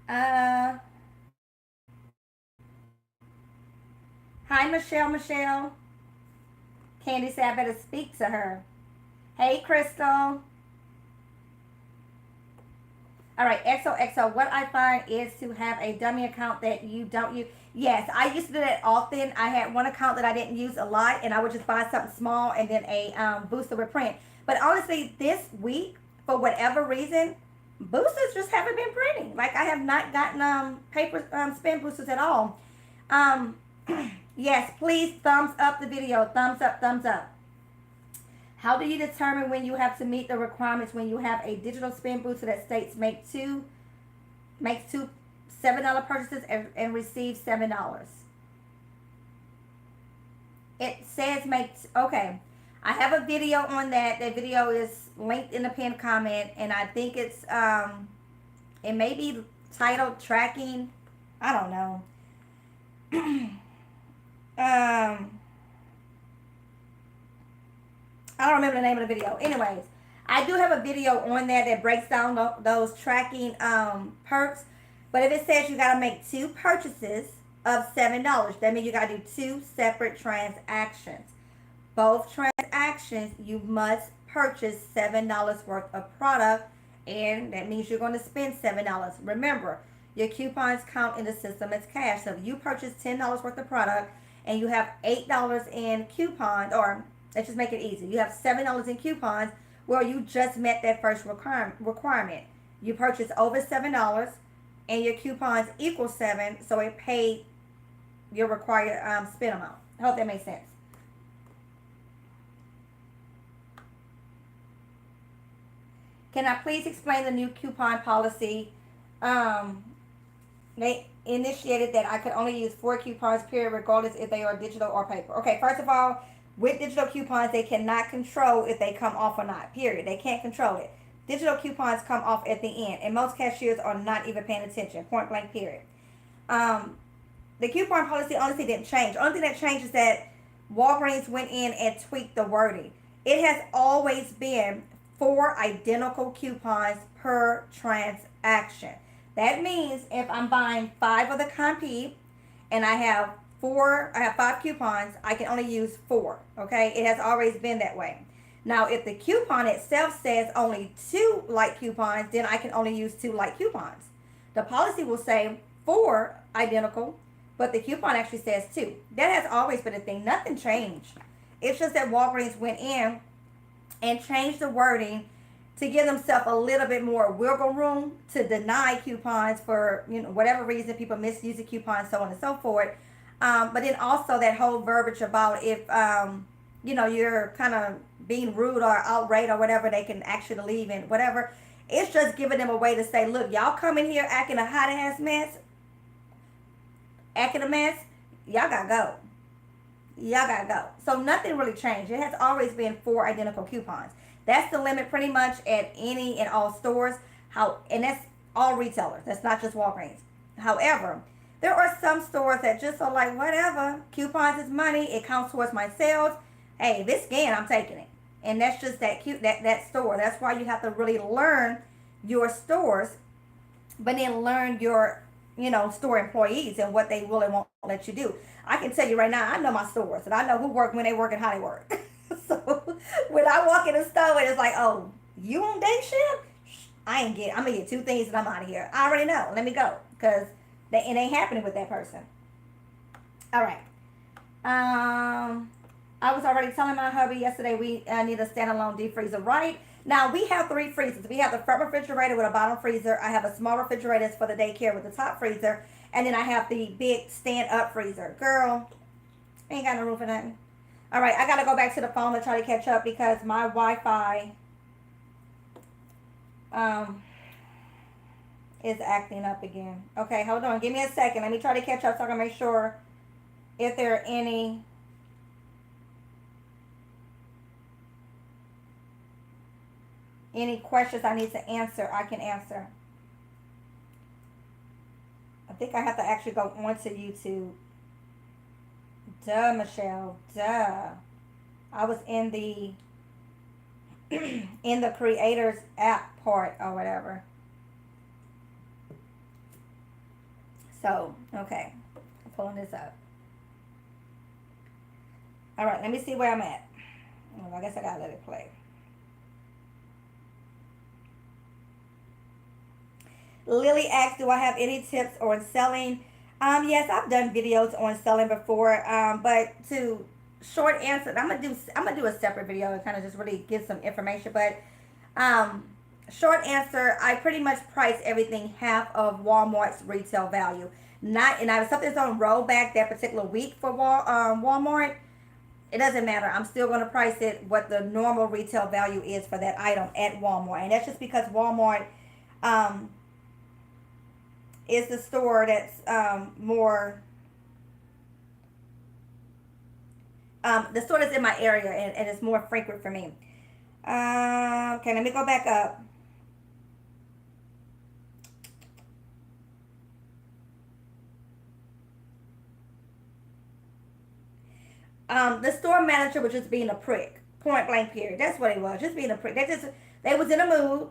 Hi, Michelle. Michelle. Candy said I better speak to her. Hey, Crystal. All right, XOXO. What I find is to have a dummy account that you don't use. Yes, I used to do that often. I had one account that I didn't use a lot, and I would just buy something small and then a booster would print. But honestly, this week, for whatever reason, boosters just haven't been printing. Like, I have not gotten paper spin boosters at all. Yes, please thumbs up the video. Thumbs up, thumbs up. How do you determine when you have to meet the requirements when you have a digital spin booster that states makes two $7 purchases and receive $7? It says okay. I have a video on that. That video is linked in the pinned comment, and I think it's it may be titled tracking. I don't know. I don't remember the name of the video. Anyways, I do have a video on that breaks down those tracking perks. But if it says you got to make two purchases of $7, that means you got to do two separate transactions. Both transactions, you must purchase $7 worth of product, and that means you're going to spend $7. Remember, your coupons count in the system as cash. So if you purchase $10 worth of product and you have $8 in coupons, or let's just make it easy, you have $7 in coupons, well, you just met that first requirement. You purchased over $7 and your coupons equal 7, so it paid your required spend amount. I hope that makes sense. Can I please explain the new coupon policy? They initiated that I could only use 4 coupons, period, regardless if they are digital or paper. Okay, first of all, with digital coupons, they cannot control if they come off or not, period. They can't control it. Digital coupons come off at the end, and most cashiers are not even paying attention, point blank, period. The coupon policy honestly didn't change. The only thing that changed is that Walgreens went in and tweaked the wording. It has always been 4 identical coupons per transaction. That means if I'm buying 5 of the Compete and I have 5 coupons, I can only use 4. Okay, it has always been that way. Now, if the coupon itself says only 2 light coupons, then I can only use 2 light coupons. The policy will say 4 identical, but the coupon actually says 2. That has always been a thing. Nothing changed. It's just that Walgreens went in and changed the wording to give themselves a little bit more wiggle room to deny coupons for whatever reason, people misuse the coupons, so on and so forth. But then also that whole verbiage about if you're kind of being rude or outraged or whatever, they can actually leave and whatever. It's just giving them a way to say, look, y'all come in here acting a hot ass mess, acting a mess, y'all gotta go. Y'all gotta go. So nothing really changed. It has always been 4 identical coupons. That's the limit pretty much at any and all stores. And that's all retailers. That's not just Walgreens. However, there are some stores that just are like, whatever, coupons is money, it counts towards my sales. Hey, if it's scan, I'm taking it. And that's just that store. That's why you have to really learn your stores, but then learn your store employees and what they will and won't let you do. I can tell you right now, I know my stores and I know who work, when they work, and how they work. So when I walk in the store and it's like, oh, you on day shift? I'm gonna get two things and I'm out of here. I already know. Let me go. Because it ain't happening with that person. All right. I was already telling my hubby yesterday we need a standalone deep freezer. Right now we have three freezers. We have the front refrigerator with a bottom freezer. I have a small refrigerator for the daycare with the top freezer, and then I have the big stand-up freezer. Girl, ain't got no room for nothing. All right, I gotta go back to the phone to try to catch up because my Wi-Fi is acting up again. Okay, hold on. Give me a second. Let me try to catch up so I can make sure if there are any questions I need to answer, I can answer. I think I have to actually go onto YouTube. Duh, Michelle. Duh. I was in the in the creators app part or whatever. So, okay. I'm pulling this up. All right, let me see where I'm at. Well, I guess I gotta let it play. Lily asks, do I have any tips on selling? Yes, I've done videos on selling before. But to short answer, I'm gonna do a separate video and kind of just really give some information. But short answer, I pretty much price everything half of Walmart's retail value. Not, and if something's on rollback that particular week for Walmart, it doesn't matter. I'm still going to price it what the normal retail value is for that item at Walmart. And that's just because Walmart is the store that's more, the store that's in my area and it's more frequent for me. Okay, let me go back up. The store manager was just being a prick. Point blank period. That's what it was. Just being a prick. They was in a mood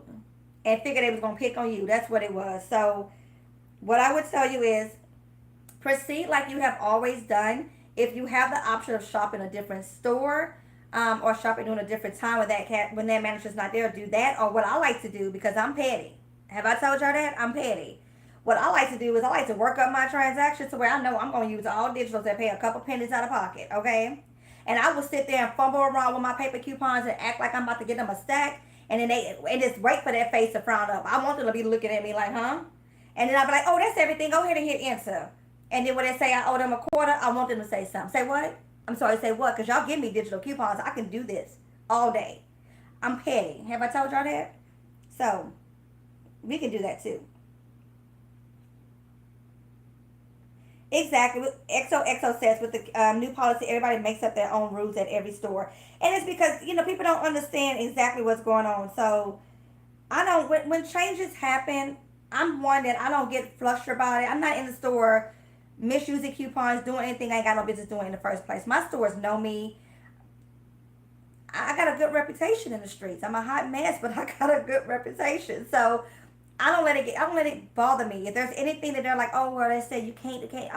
and figured they was gonna pick on you. That's what it was. So what I would tell you is proceed like you have always done. If you have the option of shopping a different store, or shopping during a different time when that manager's not there, do that. Or what I like to do, because I'm petty. Have I told y'all that? I'm petty. What I like to do is I like to work up my transactions to where I know I'm going to use all digitals that pay a couple pennies out of pocket, okay? And I will sit there and fumble around with my paper coupons and act like I'm about to get them a stack, and then and just wait for that face to frown up. I want them to be looking at me like, huh? And then I'll be like, oh, that's everything. Go ahead and hit enter. And then when they say I owe them a quarter, I want them to say something. Say what? I'm sorry, say what? Because y'all give me digital coupons. I can do this all day. I'm petty. Have I told y'all that? So, we can do that too. Exactly. XOXO says with the new policy, everybody makes up their own rules at every store. And it's because, people don't understand exactly what's going on. So, I don't, when changes happen, I'm one that I don't get flustered about it. I'm not in the store misusing coupons, doing anything I ain't got no business doing in the first place. My stores know me. I got a good reputation in the streets. I'm a hot mess, but I got a good reputation. So I don't let it bother me. If there's anything that they're like, oh, well, they say you can't. Okay,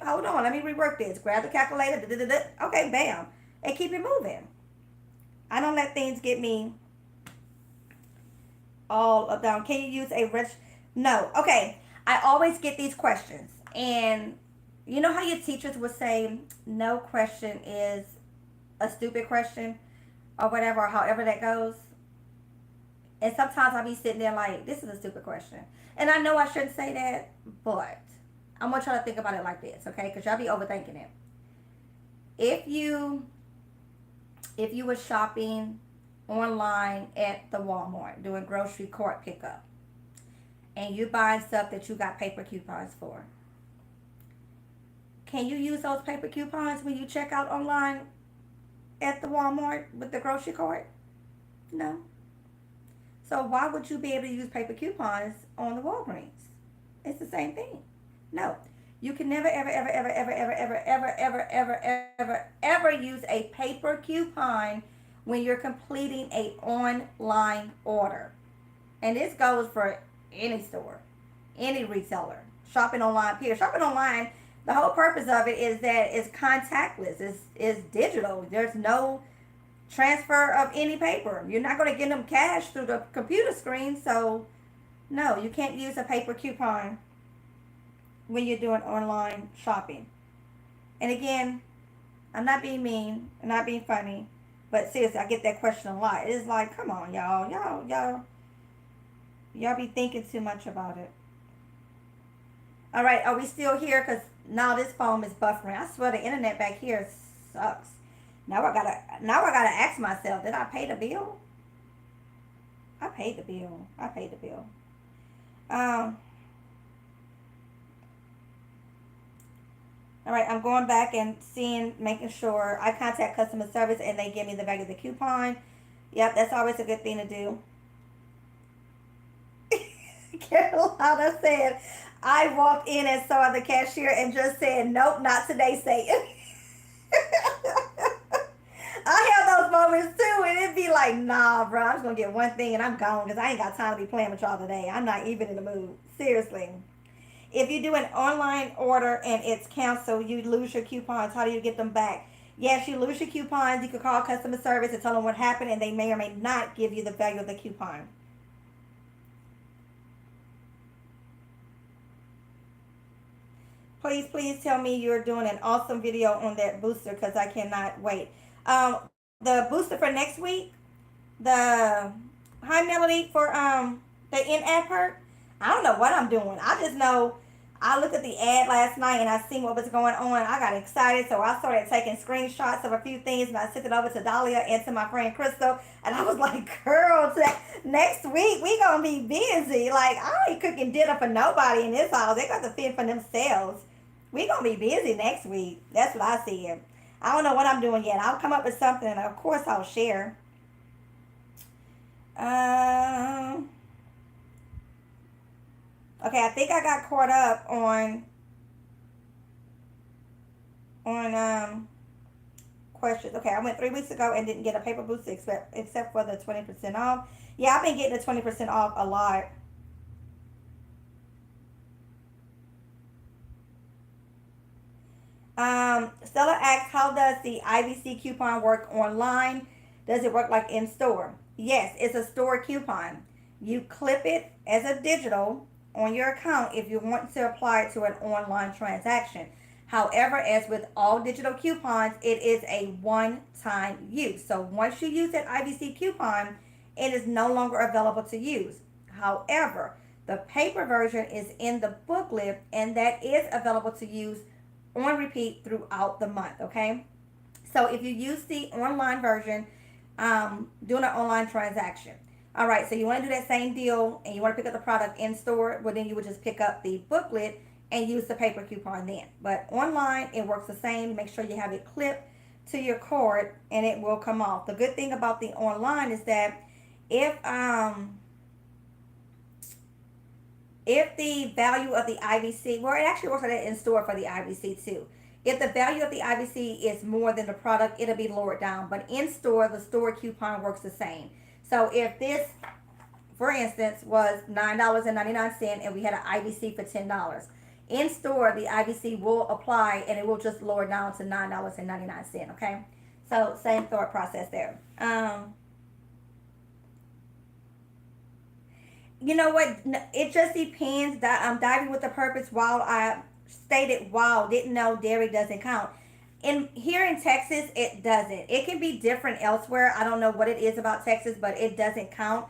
hold on. Let me rework this. Grab the calculator. Okay, bam. And keep it moving. I don't let things get me all up down. Can you use a rich? No. Okay. I always get these questions. And you know how your teachers would say, no question is a stupid question or whatever, or however that goes? And sometimes I'll be sitting there like, this is a stupid question. And I know I shouldn't say that, but I'm going to try to think about it like this, okay? Because y'all be overthinking it. If you were shopping online at the Walmart, doing grocery cart pickup, and you buying stuff that you got paper coupons for, can you use those paper coupons when you check out online at the Walmart with the grocery cart? No. So why would you be able to use paper coupons on the Walgreens? It's the same thing. No. You can never, ever, ever, ever, ever, ever, ever, ever, ever, ever, ever, ever use a paper coupon when you're completing a online order. And this goes for any store, any retailer. Shopping online, period. Shopping online, the whole purpose of it is that it's contactless. It's digital. There's no transfer of any paper. You're not going to get them cash through the computer screen. So, no, you can't use a paper coupon when you're doing online shopping. And again, I'm not being mean, I'm not being funny, but seriously, I get that question a lot. It's like, come on, y'all be thinking too much about it. All right, are we still here? Because now this phone is buffering. I swear the internet back here sucks. Now I gotta ask myself, did I pay the bill? I paid the bill. I paid the bill. Um, all right, I'm going back and seeing, making sure I contact customer service and they give me the value of the coupon. Yep, that's always a good thing to do. Carolina said, I walked in and saw the cashier and just said, nope, not today, Satan. I have those moments too, and it'd be like, nah, bro, I'm just gonna get one thing and I'm gone because I ain't got time to be playing with y'all today. I'm not even in the mood. Seriously. If you do an online order and it's canceled, you lose your coupons. How do you get them back? Yes, you lose your coupons. You could call customer service and tell them what happened, and they may or may not give you the value of the coupon. Please tell me you're doing an awesome video on that booster because I cannot wait. Um, the booster for next week, the high melody for the in-app perk. I don't know what I'm doing. I just know I looked at the ad last night and I seen what was going on. I got excited, so I started taking screenshots of a few things and I sent it over to Dahlia and to my friend Crystal. And I was like, girl, next week we gonna be busy. Like, I ain't cooking dinner for nobody in this house. They got to fend for themselves. We gonna be busy next week. That's what I said. I don't know what I'm doing yet. I'll come up with something and of course I'll share. Um, okay, I think I got caught up on questions. Okay, I went 3 weeks ago and didn't get a paper booster except for the 20% off. Yeah, I've been getting the 20% off a lot. Stella asks, how does the IVC coupon work online? Does it work like in store? Yes, it's a store coupon. You clip it as a digital on your account if you want to apply it to an online transaction. However, as with all digital coupons, it is a one-time use. So once you use that IVC coupon, it is no longer available to use. However, the paper version is in the booklet and that is available to use on repeat throughout the month, okay? So if you use the online version, doing an online transaction. All right, so you want to do that same deal and you want to pick up the product in store, well, then you would just pick up the booklet and use the paper coupon then. But online, it works the same. Make sure you have it clipped to your card and it will come off. The good thing about the online is that if the value of the IVC, well, it actually works like that in store for the IVC too. If the value of the IVC is more than the product, it'll be lowered down. But in store, the store coupon works the same. So if this, for instance, was $9.99 and we had an IVC for $10, in store, the IVC will apply and it will just lower down to $9.99, okay? So same thought process there. You know what? It just depends. That I'm diving with the purpose. While I stated, wow, didn't know dairy doesn't count. In here in Texas, it doesn't. It can be different elsewhere. I don't know what it is about Texas, but it doesn't count.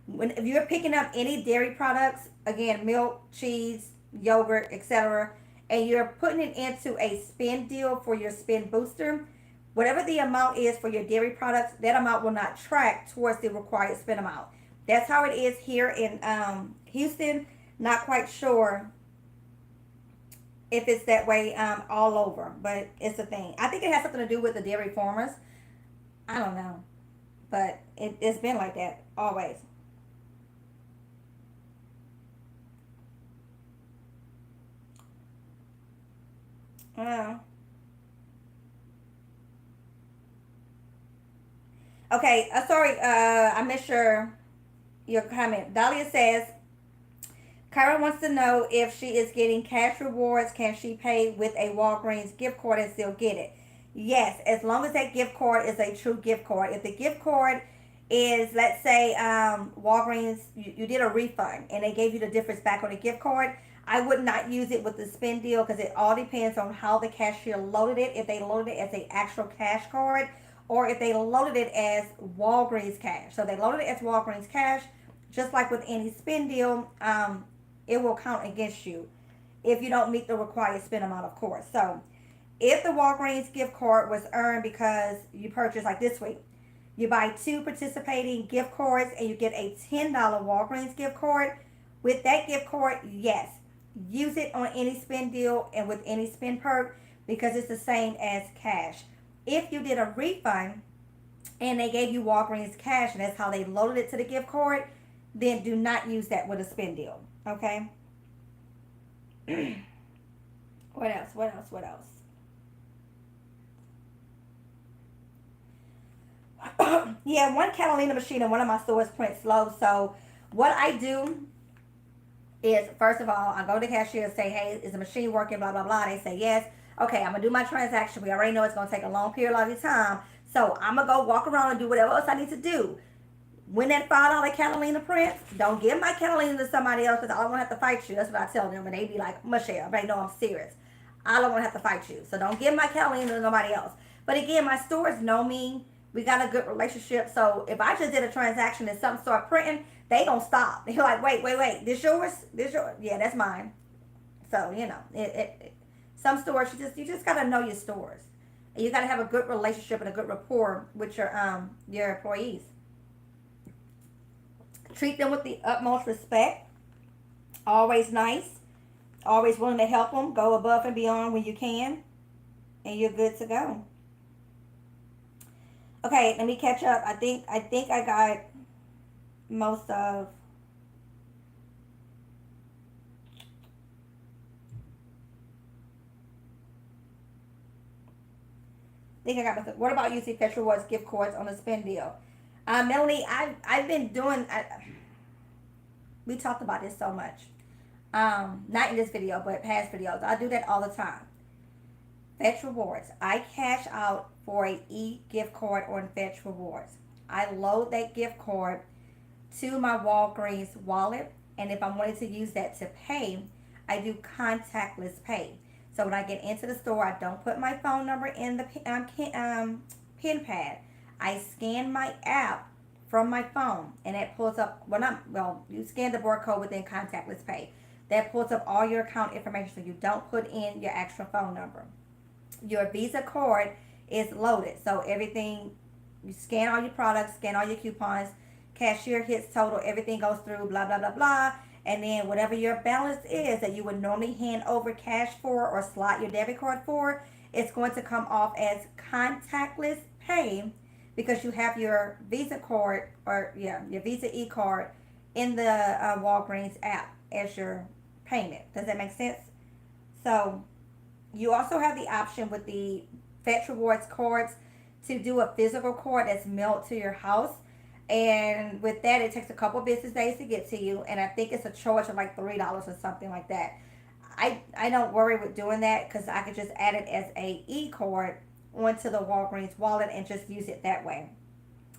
If you're picking up any dairy products, again, milk, cheese, yogurt, etc., and you're putting it into a spend deal for your spend booster, whatever the amount is for your dairy products, that amount will not track towards the required spend amount. That's how it is here in Houston. Not quite sure if it's that way all over, but it's a thing. I think it has something to do with the dairy farmers. I don't know, but it's been like that always. Uh, okay, sorry, I missed your comment. Dahlia says, Kyra wants to know if she is getting cash rewards. Can she pay with a Walgreens gift card and still get it? Yes, as long as that gift card is a true gift card. If the gift card is, let's say, Walgreens, you did a refund and they gave you the difference back on the gift card, I would not use it with the spend deal because it all depends on how the cashier loaded it. If they loaded it as an actual cash card or if they loaded it as Walgreens cash. So they loaded it as Walgreens cash, just like with any spend deal, it will count against you if you don't meet the required spend amount, of course. So if the Walgreens gift card was earned because you purchased, like this week, you buy two participating gift cards and you get a $10 Walgreens gift card. With that gift card, yes, use it on any spend deal and with any spend perk because it's the same as cash. If you did a refund and they gave you Walgreens cash and that's how they loaded it to the gift card, then do not use that with a spend deal. Okay? What else? What else? What else? Yeah, one Catalina machine in one of my stores print slow. So what I do is, first of all, I go to the cashier and say, hey, is the machine working, blah, blah, blah. They say yes. Okay, I'm going to do my transaction. We already know it's going to take a long period of time. So I'm going to go walk around and do whatever else I need to do. When that $5 Catalina prints, don't give my Catalina to somebody else because I don't want to have to fight you. That's what I tell them. And they be like, Michelle, they know I'm serious. I don't want to have to fight you. So don't give my Catalina to nobody else. But again, my stores know me. We got a good relationship. So if I just did a transaction and something start printing, they don't stop. They're like, wait. This yours? This yours? Yeah, that's mine. So, you know, some stores, you just got to know your stores. And you got to have a good relationship and a good rapport with your employees. Treat them with the utmost respect. Always nice. Always willing to help them. Go above and beyond when you can. And you're good to go. Okay, let me catch up. I think I got most of. What about using Fetch Rewards gift cards on a spend deal? Melanie, I've been doing. We talked about this so much. Not in this video, but past videos. I do that all the time. Fetch Rewards. I cash out for a e-gift card on Fetch Rewards. I load that gift card to my Walgreens wallet, and if I'm wanting to use that to pay, I do contactless pay. So when I get into the store, I don't put my phone number in the pin pad. I scan my app from my phone, and it pulls up. You scan the barcode within contactless pay. That pulls up all your account information, so you don't put in your actual phone number. Your Visa card is loaded, so everything, you scan all your products, scan all your coupons, cashier hits total, everything goes through, blah, blah, blah, blah, and then whatever your balance is that you would normally hand over cash for or slot your debit card for, it's going to come off as contactless pay because you have your Visa card, your Visa e-card in the Walgreens app as your payment. Does that make sense? So you also have the option with the Fetch Rewards cards to do a physical card that's mailed to your house. And with that, it takes a couple business days to get to you. And I think it's a charge of like $3 or something like that. I don't worry with doing that because I could just add it as a e-card onto the Walgreens wallet and just use it that way.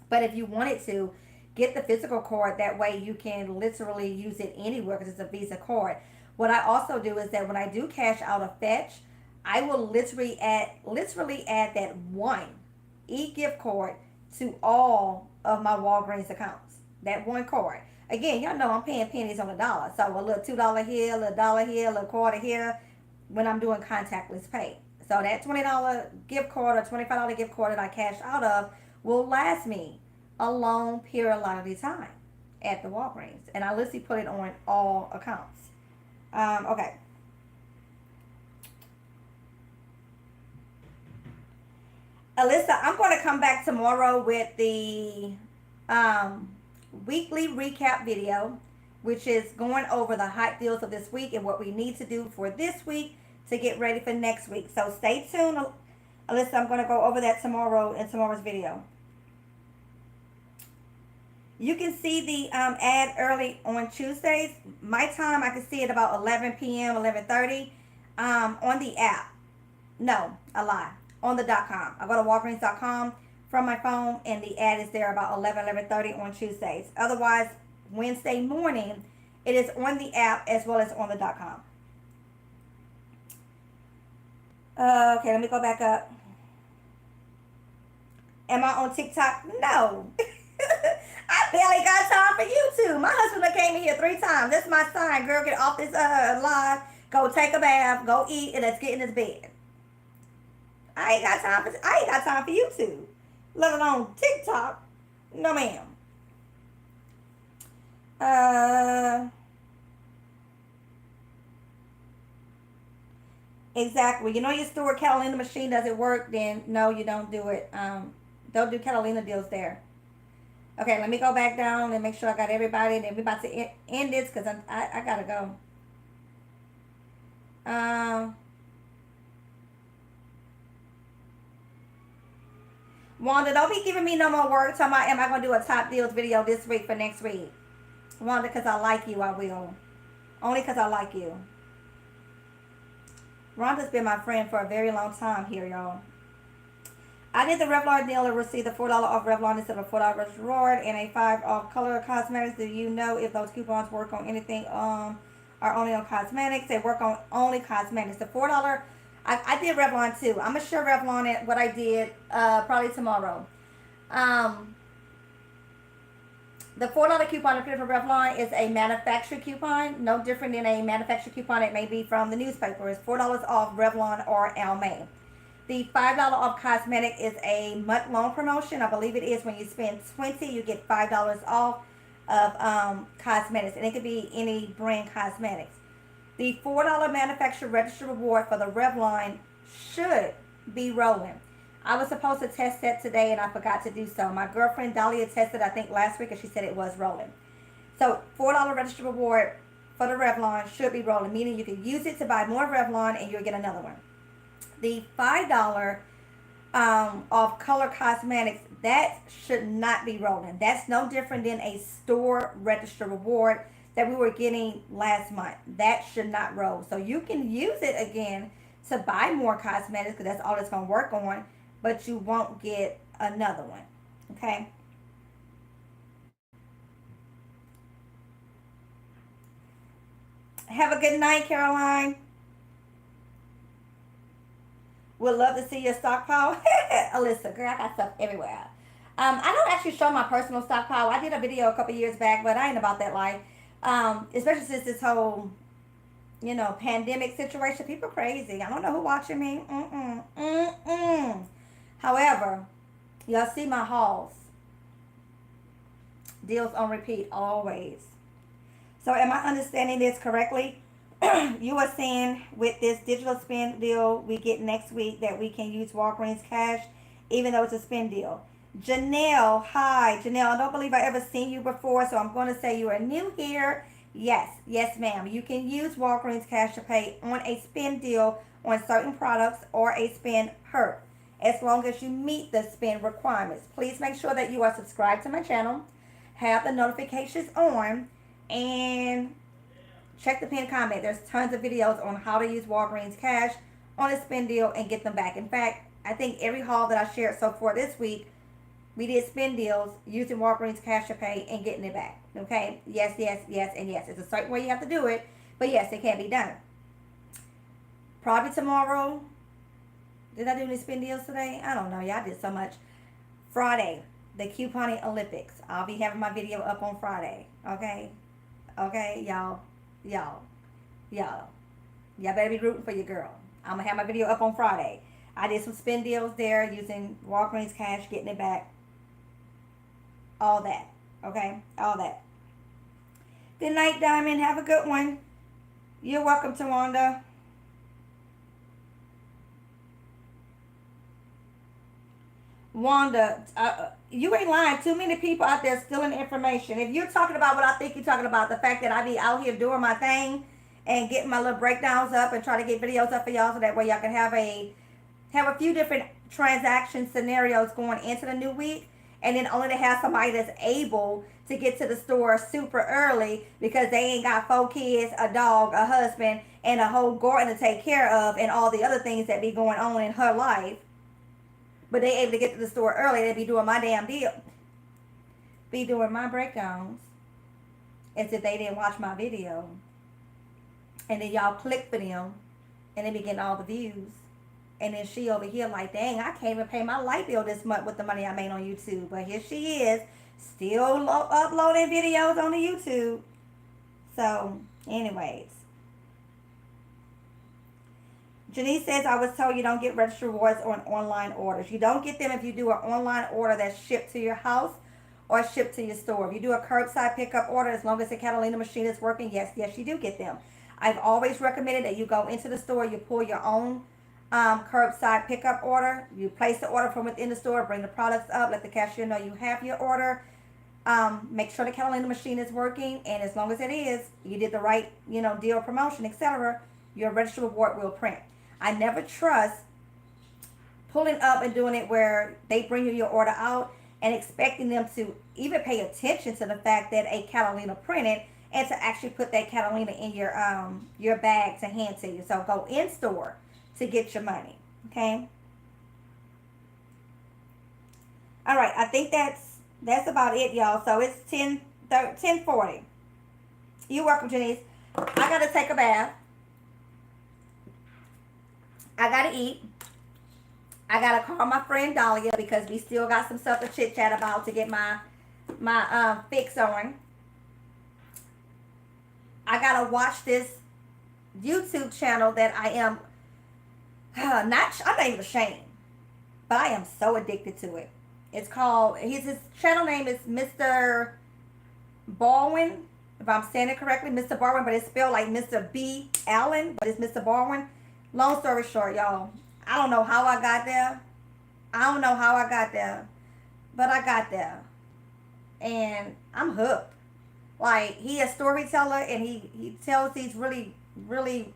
But if you wanted to, get the physical card. That way you can literally use it anywhere because it's a Visa card. What I also do is that when I do cash out a Fetch, I will literally add that one e-gift card to all of my Walgreens accounts. That one card. Again, y'all know I'm paying pennies on the dollar. So a little $2 here, a little dollar here, a little quarter here when I'm doing contactless pay. So that $20 gift card or $25 gift card that I cash out of will last me a long period of time at the Walgreens. And I literally put it on all accounts. Okay. Alyssa, I'm going to come back tomorrow with the weekly recap video, which is going over the hot deals of this week and what we need to do for this week to get ready for next week. So stay tuned, Alyssa. I'm going to go over that tomorrow in tomorrow's video. You can see the ad early on Tuesdays. My time, I can see it about 11 p.m., 11:30 on the app. No, a lie. on the .com. I go to Walgreens.com from my phone, and the ad is there about 11:30 on Tuesdays. Otherwise, Wednesday morning, it is on the app as well as on the .com. Okay, let me go back up. Am I on TikTok? No. I barely got time for YouTube. My husband came in here 3 times. That's my sign. Girl, get off this live. Go take a bath. Go eat, and let's get in this bed. I ain't got time for YouTube. Let alone TikTok. No, ma'am. Exactly. You know your store Catalina machine doesn't work, then no, you don't do it. Don't do Catalina deals there. Okay, let me go back down and make sure I got everybody. And then we're about to end this because I gotta go. Wanda, don't be giving me no more work. Talking about, am I gonna do a top deals video this week for next week? Wanda, because I like you, I will. Only because I like you. Rhonda's been my friend for a very long time here, y'all. I did the Revlon deal and received the $4 off Revlon instead of a $4 reward and a $5 off color cosmetics. Do you know if those coupons work on anything are only on cosmetics? They work on only cosmetics. The $4, I did Revlon too. I'm going to share Revlon at what I did probably tomorrow. The $4 coupon appeared for Revlon is a manufacturer coupon, no different than a manufacturer coupon it may be from the newspaper. It's $4 off Revlon or Almay. The $5 off cosmetic is a month-long promotion. I believe it is when you spend $20, you get $5 off of cosmetics, and it could be any brand cosmetics. The $4 manufacturer register reward for the Revlon should be rolling. I was supposed to test that today, and I forgot to do so. My girlfriend Dahlia tested, I think, last week, and she said it was rolling. So $4 register reward for the Revlon should be rolling, meaning you can use it to buy more Revlon, and you'll get another one. The $5 off color cosmetics, that should not be rolling. That's no different than a store register reward that we were getting last month. That should not roll. So you can use it again to buy more cosmetics because that's all it's going to work on, but you won't get another one. Okay? Have a good night, Caroline. Would love to see your stockpile. Alyssa, girl, I got stuff everywhere. I don't actually show my personal stockpile. I did a video a couple years back, but I ain't about that life. Especially since this whole, pandemic situation. People crazy. I don't know who watching me. However, y'all see my hauls. Deals on repeat always. So am I understanding this correctly? You are saying with this digital spend deal we get next week that we can use Walgreens cash even though it's a spend deal. Janelle, hi. Janelle, I don't believe I ever seen you before, so I'm going to say you are new here. Yes, ma'am. You can use Walgreens cash to pay on a spend deal on certain products or a spend perk as long as you meet the spend requirements. Please make sure that you are subscribed to my channel, have the notifications on, and check the pinned comment. There's tons of videos on how to use Walgreens cash on a spend deal and get them back. In fact, I think every haul that I shared so far this week, we did spend deals using Walgreens cash to pay and getting it back. Okay? Yes, and yes. It's a certain way you have to do it, but yes, it can be done. Probably tomorrow. Did I do any spend deals today? I don't know. Y'all did so much. Friday, the couponing Olympics. I'll be having my video up on Friday. Okay? Okay, y'all. Y'all better be rooting for your girl. I'm going to have my video up on Friday. I did some spend deals there using Walgreens cash, getting it back. All that. Okay? All that. Good night, Diamond. Have a good one. You're welcome, Tawanda. Wanda, you ain't lying. Too many people out there stealing information. If you're talking about what I think you're talking about, the fact that I be out here doing my thing and getting my little breakdowns up and trying to get videos up for y'all so that way y'all can have a few different transaction scenarios going into the new week, and then only to have somebody that's able to get to the store super early because they ain't got 4 kids, a dog, a husband, and a whole garden to take care of and all the other things that be going on in her life. but they able to get to the store early. They be doing my damn deal, be doing my breakdowns as if they didn't watch my video, and then y'all click for them, and they be getting all the views. And then she over here like, dang, I can't even pay my light bill this month with the money I made on YouTube. But here she is, still uploading videos on the YouTube. So, anyways. Janice says, I was told you don't get registered rewards on online orders. You don't get them if you do an online order that's shipped to your house or shipped to your store. If you do a curbside pickup order, as long as the Catalina machine is working, yes, you do get them. I've always recommended that you go into the store, you pull your own curbside pickup order. You place the order from within the store, bring the products up, let the cashier know you have your order. Make sure the Catalina machine is working, and as long as it is, you did the right, deal, promotion, etc., your registered reward will print. I never trust pulling up and doing it where they bring you your order out and expecting them to even pay attention to the fact that a Catalina printed and to actually put that Catalina in your bag to hand to you. So go in store to get your money, okay? All right, I think that's about it, y'all. So it's 10:40. You're welcome, Janice. I got to take a bath. I got to eat. I got to call my friend Dahlia because we still got some stuff to chit-chat about to get my fix on. I got to watch this YouTube channel that I am I'm not even ashamed, but I am so addicted to it. It's called, his channel name is Mr. Baldwin, if I'm saying it correctly, Mr. Baldwin, but it's spelled like Mr. B. Allen, but it's Mr. Baldwin. Long story short, y'all, I don't know how I got there. But I got there. And I'm hooked. Like, he a storyteller, and he tells these really, really,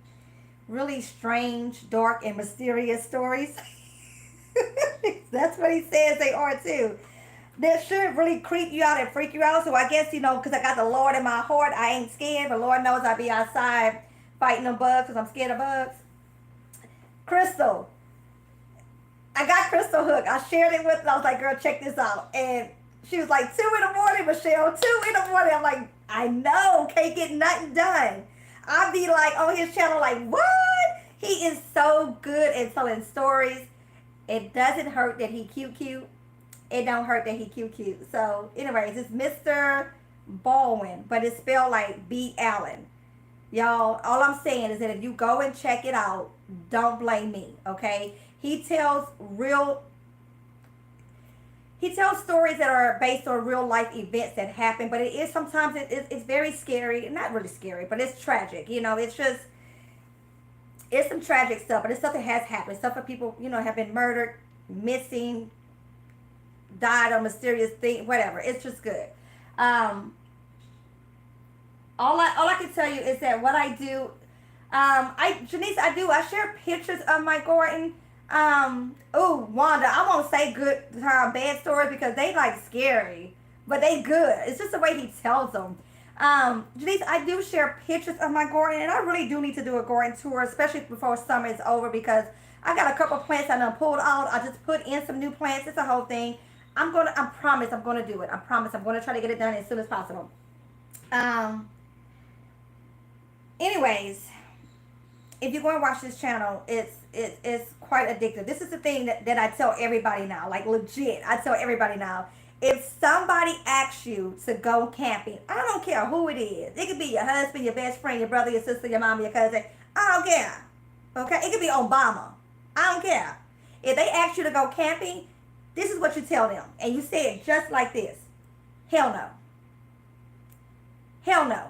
really strange, dark, and mysterious stories. That's what he says they are too. That should really creep you out and freak you out. So I guess, because I got the Lord in my heart, I ain't scared. But Lord knows I be outside fighting them bugs because I'm scared of bugs. Crystal. I got Crystal hooked. I shared it with her. I was like, girl, check this out. And she was like, 2 in the morning, Michelle. 2 in the morning. I'm like, I know. Can't get nothing done. I'll be like on his channel like, what? He is so good at telling stories. It doesn't hurt that he cute. It don't hurt that he cute. So anyways, it's Mr. Baldwin, but it's spelled like B. Allen. Y'all, all I'm saying is that if you go and check it out, don't blame me, okay? He tells stories that are based on real life events that happen, but it is sometimes it's very scary. Not really scary, but it's tragic. It's some tragic stuff, but it's stuff that has happened. Stuff that people, have been murdered, missing, died on mysterious thing, whatever. It's just good. All I can tell you is that what I do, Janice, I share pictures of my garden. Wanda, I won't say good bad stories because they like scary, but they good. It's just the way he tells them. Janice, I do share pictures of my garden, and I really do need to do a garden tour, especially before summer is over, because I got a couple of plants I done pulled out. I just put in some new plants. It's a whole thing. I promise I'm gonna do it. I promise I'm gonna try to get it done as soon as possible. Anyways, if you go and watch this channel, it's quite addictive. This is the thing that I tell everybody now, like legit. I tell everybody now. If somebody asks you to go camping, I don't care who it is. It could be your husband, your best friend, your brother, your sister, your mom, your cousin. I don't care. Okay? It could be Obama. I don't care. If they ask you to go camping, this is what you tell them. And you say it just like this. Hell no. Hell no.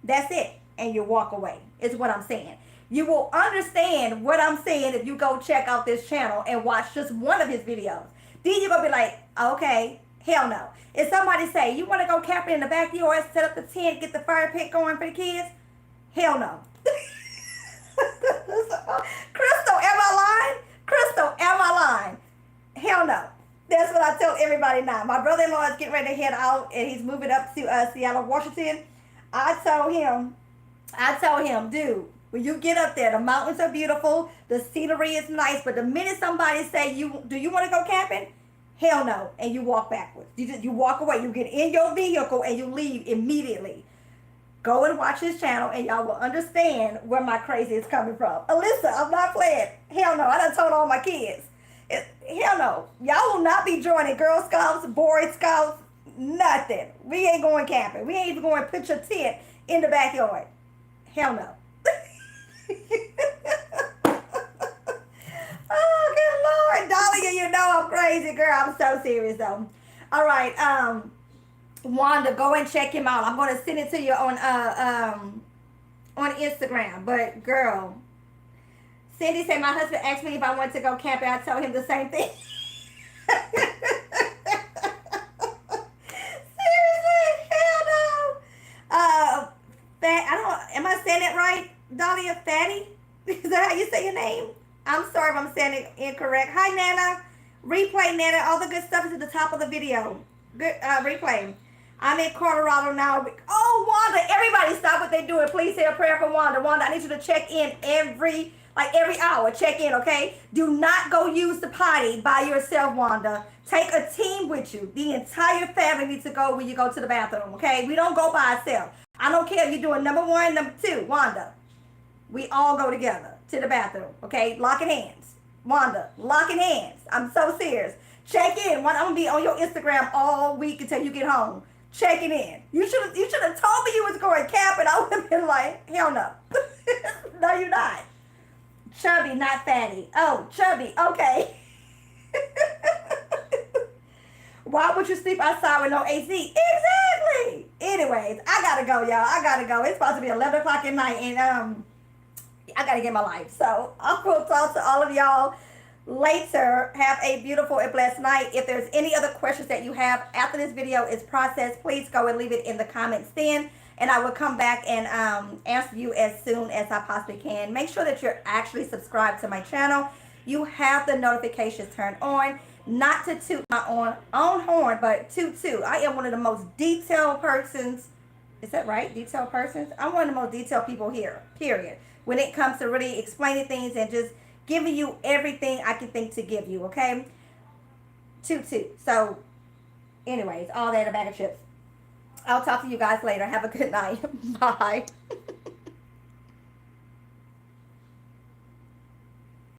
That's it. And you walk away, is what I'm saying. You will understand what I'm saying if you go check out this channel and watch just one of his videos. Then you're going to be like, okay, hell no. If somebody say, you want to go camping in the backyard, set up the tent, get the fire pit going for the kids? Hell no. Crystal, am I lying? Crystal, am I lying? Hell no. That's what I tell everybody now. My brother-in-law is getting ready to head out, and he's moving up to Seattle, Washington. I told him, dude, When you get up there, the mountains are beautiful, the scenery is nice, but the minute somebody say, do you want to go camping? Hell no. And you walk backwards. You walk away. You get in your vehicle and you leave immediately. Go and watch his channel and y'all will understand where my crazy is coming from. Alyssa, I'm not playing. Hell no. I done told all my kids. Hell no. Y'all will not be joining Girl Scouts, Boy Scouts, nothing. We ain't going camping. We ain't even going to put your tent in the backyard. Hell no. Oh, good Lord. Dahlia, you know I'm crazy, girl. I'm so serious, though. All right. Wanda, go and check him out. I'm going to send it to you on Instagram. But, girl, Cindy said, my husband asked me if I wanted to go camping. I told him the same thing. Seriously, hell no. Am I saying it right? Dahlia Fatty? Is that how you say your name? I'm sorry if I'm saying it incorrect. Hi, Nana. Replay, Nana. All the good stuff is at the top of the video. Good replay. I'm in Colorado now. Oh, Wanda, everybody stop what they're doing. Please say a prayer for Wanda. Wanda, I need you to check in every hour. Check in, okay? Do not go use the potty by yourself, Wanda. Take a team with you. The entire family needs to go when you go to the bathroom, okay? We don't go by ourselves. I don't care if you're doing number 1, number 2, Wanda. We all go together to the bathroom, okay? Locking hands. Wanda, locking hands. I'm so serious. Check in. I'm going to be on your Instagram all week until you get home. Checking in. You should have told me you was going camping. I would have been like, hell no. No, you're not. Chubby, not fatty. Oh, chubby. Okay. Why would you sleep outside with no AC? Exactly. Anyways, I gotta go, y'all. I gotta go. It's supposed to be 11 o'clock at night, and I gotta get my life. So I will talk to all of y'all later. Have a beautiful and blessed night. If there's any other questions that you have after this video is processed, please go and leave it in the comments then, and I will come back and answer you as soon as I possibly can. Make sure that you're actually subscribed to my channel. You have the notifications turned on. Not to toot my own horn, but toot. I am one of the most detailed persons. Is that right? Detailed persons? I'm one of the most detailed people here, period. When it comes to really explaining things and just giving you everything I can think to give you, okay? Toot. So, anyways, all that in a bag of chips. I'll talk to you guys later. Have a good night. Bye.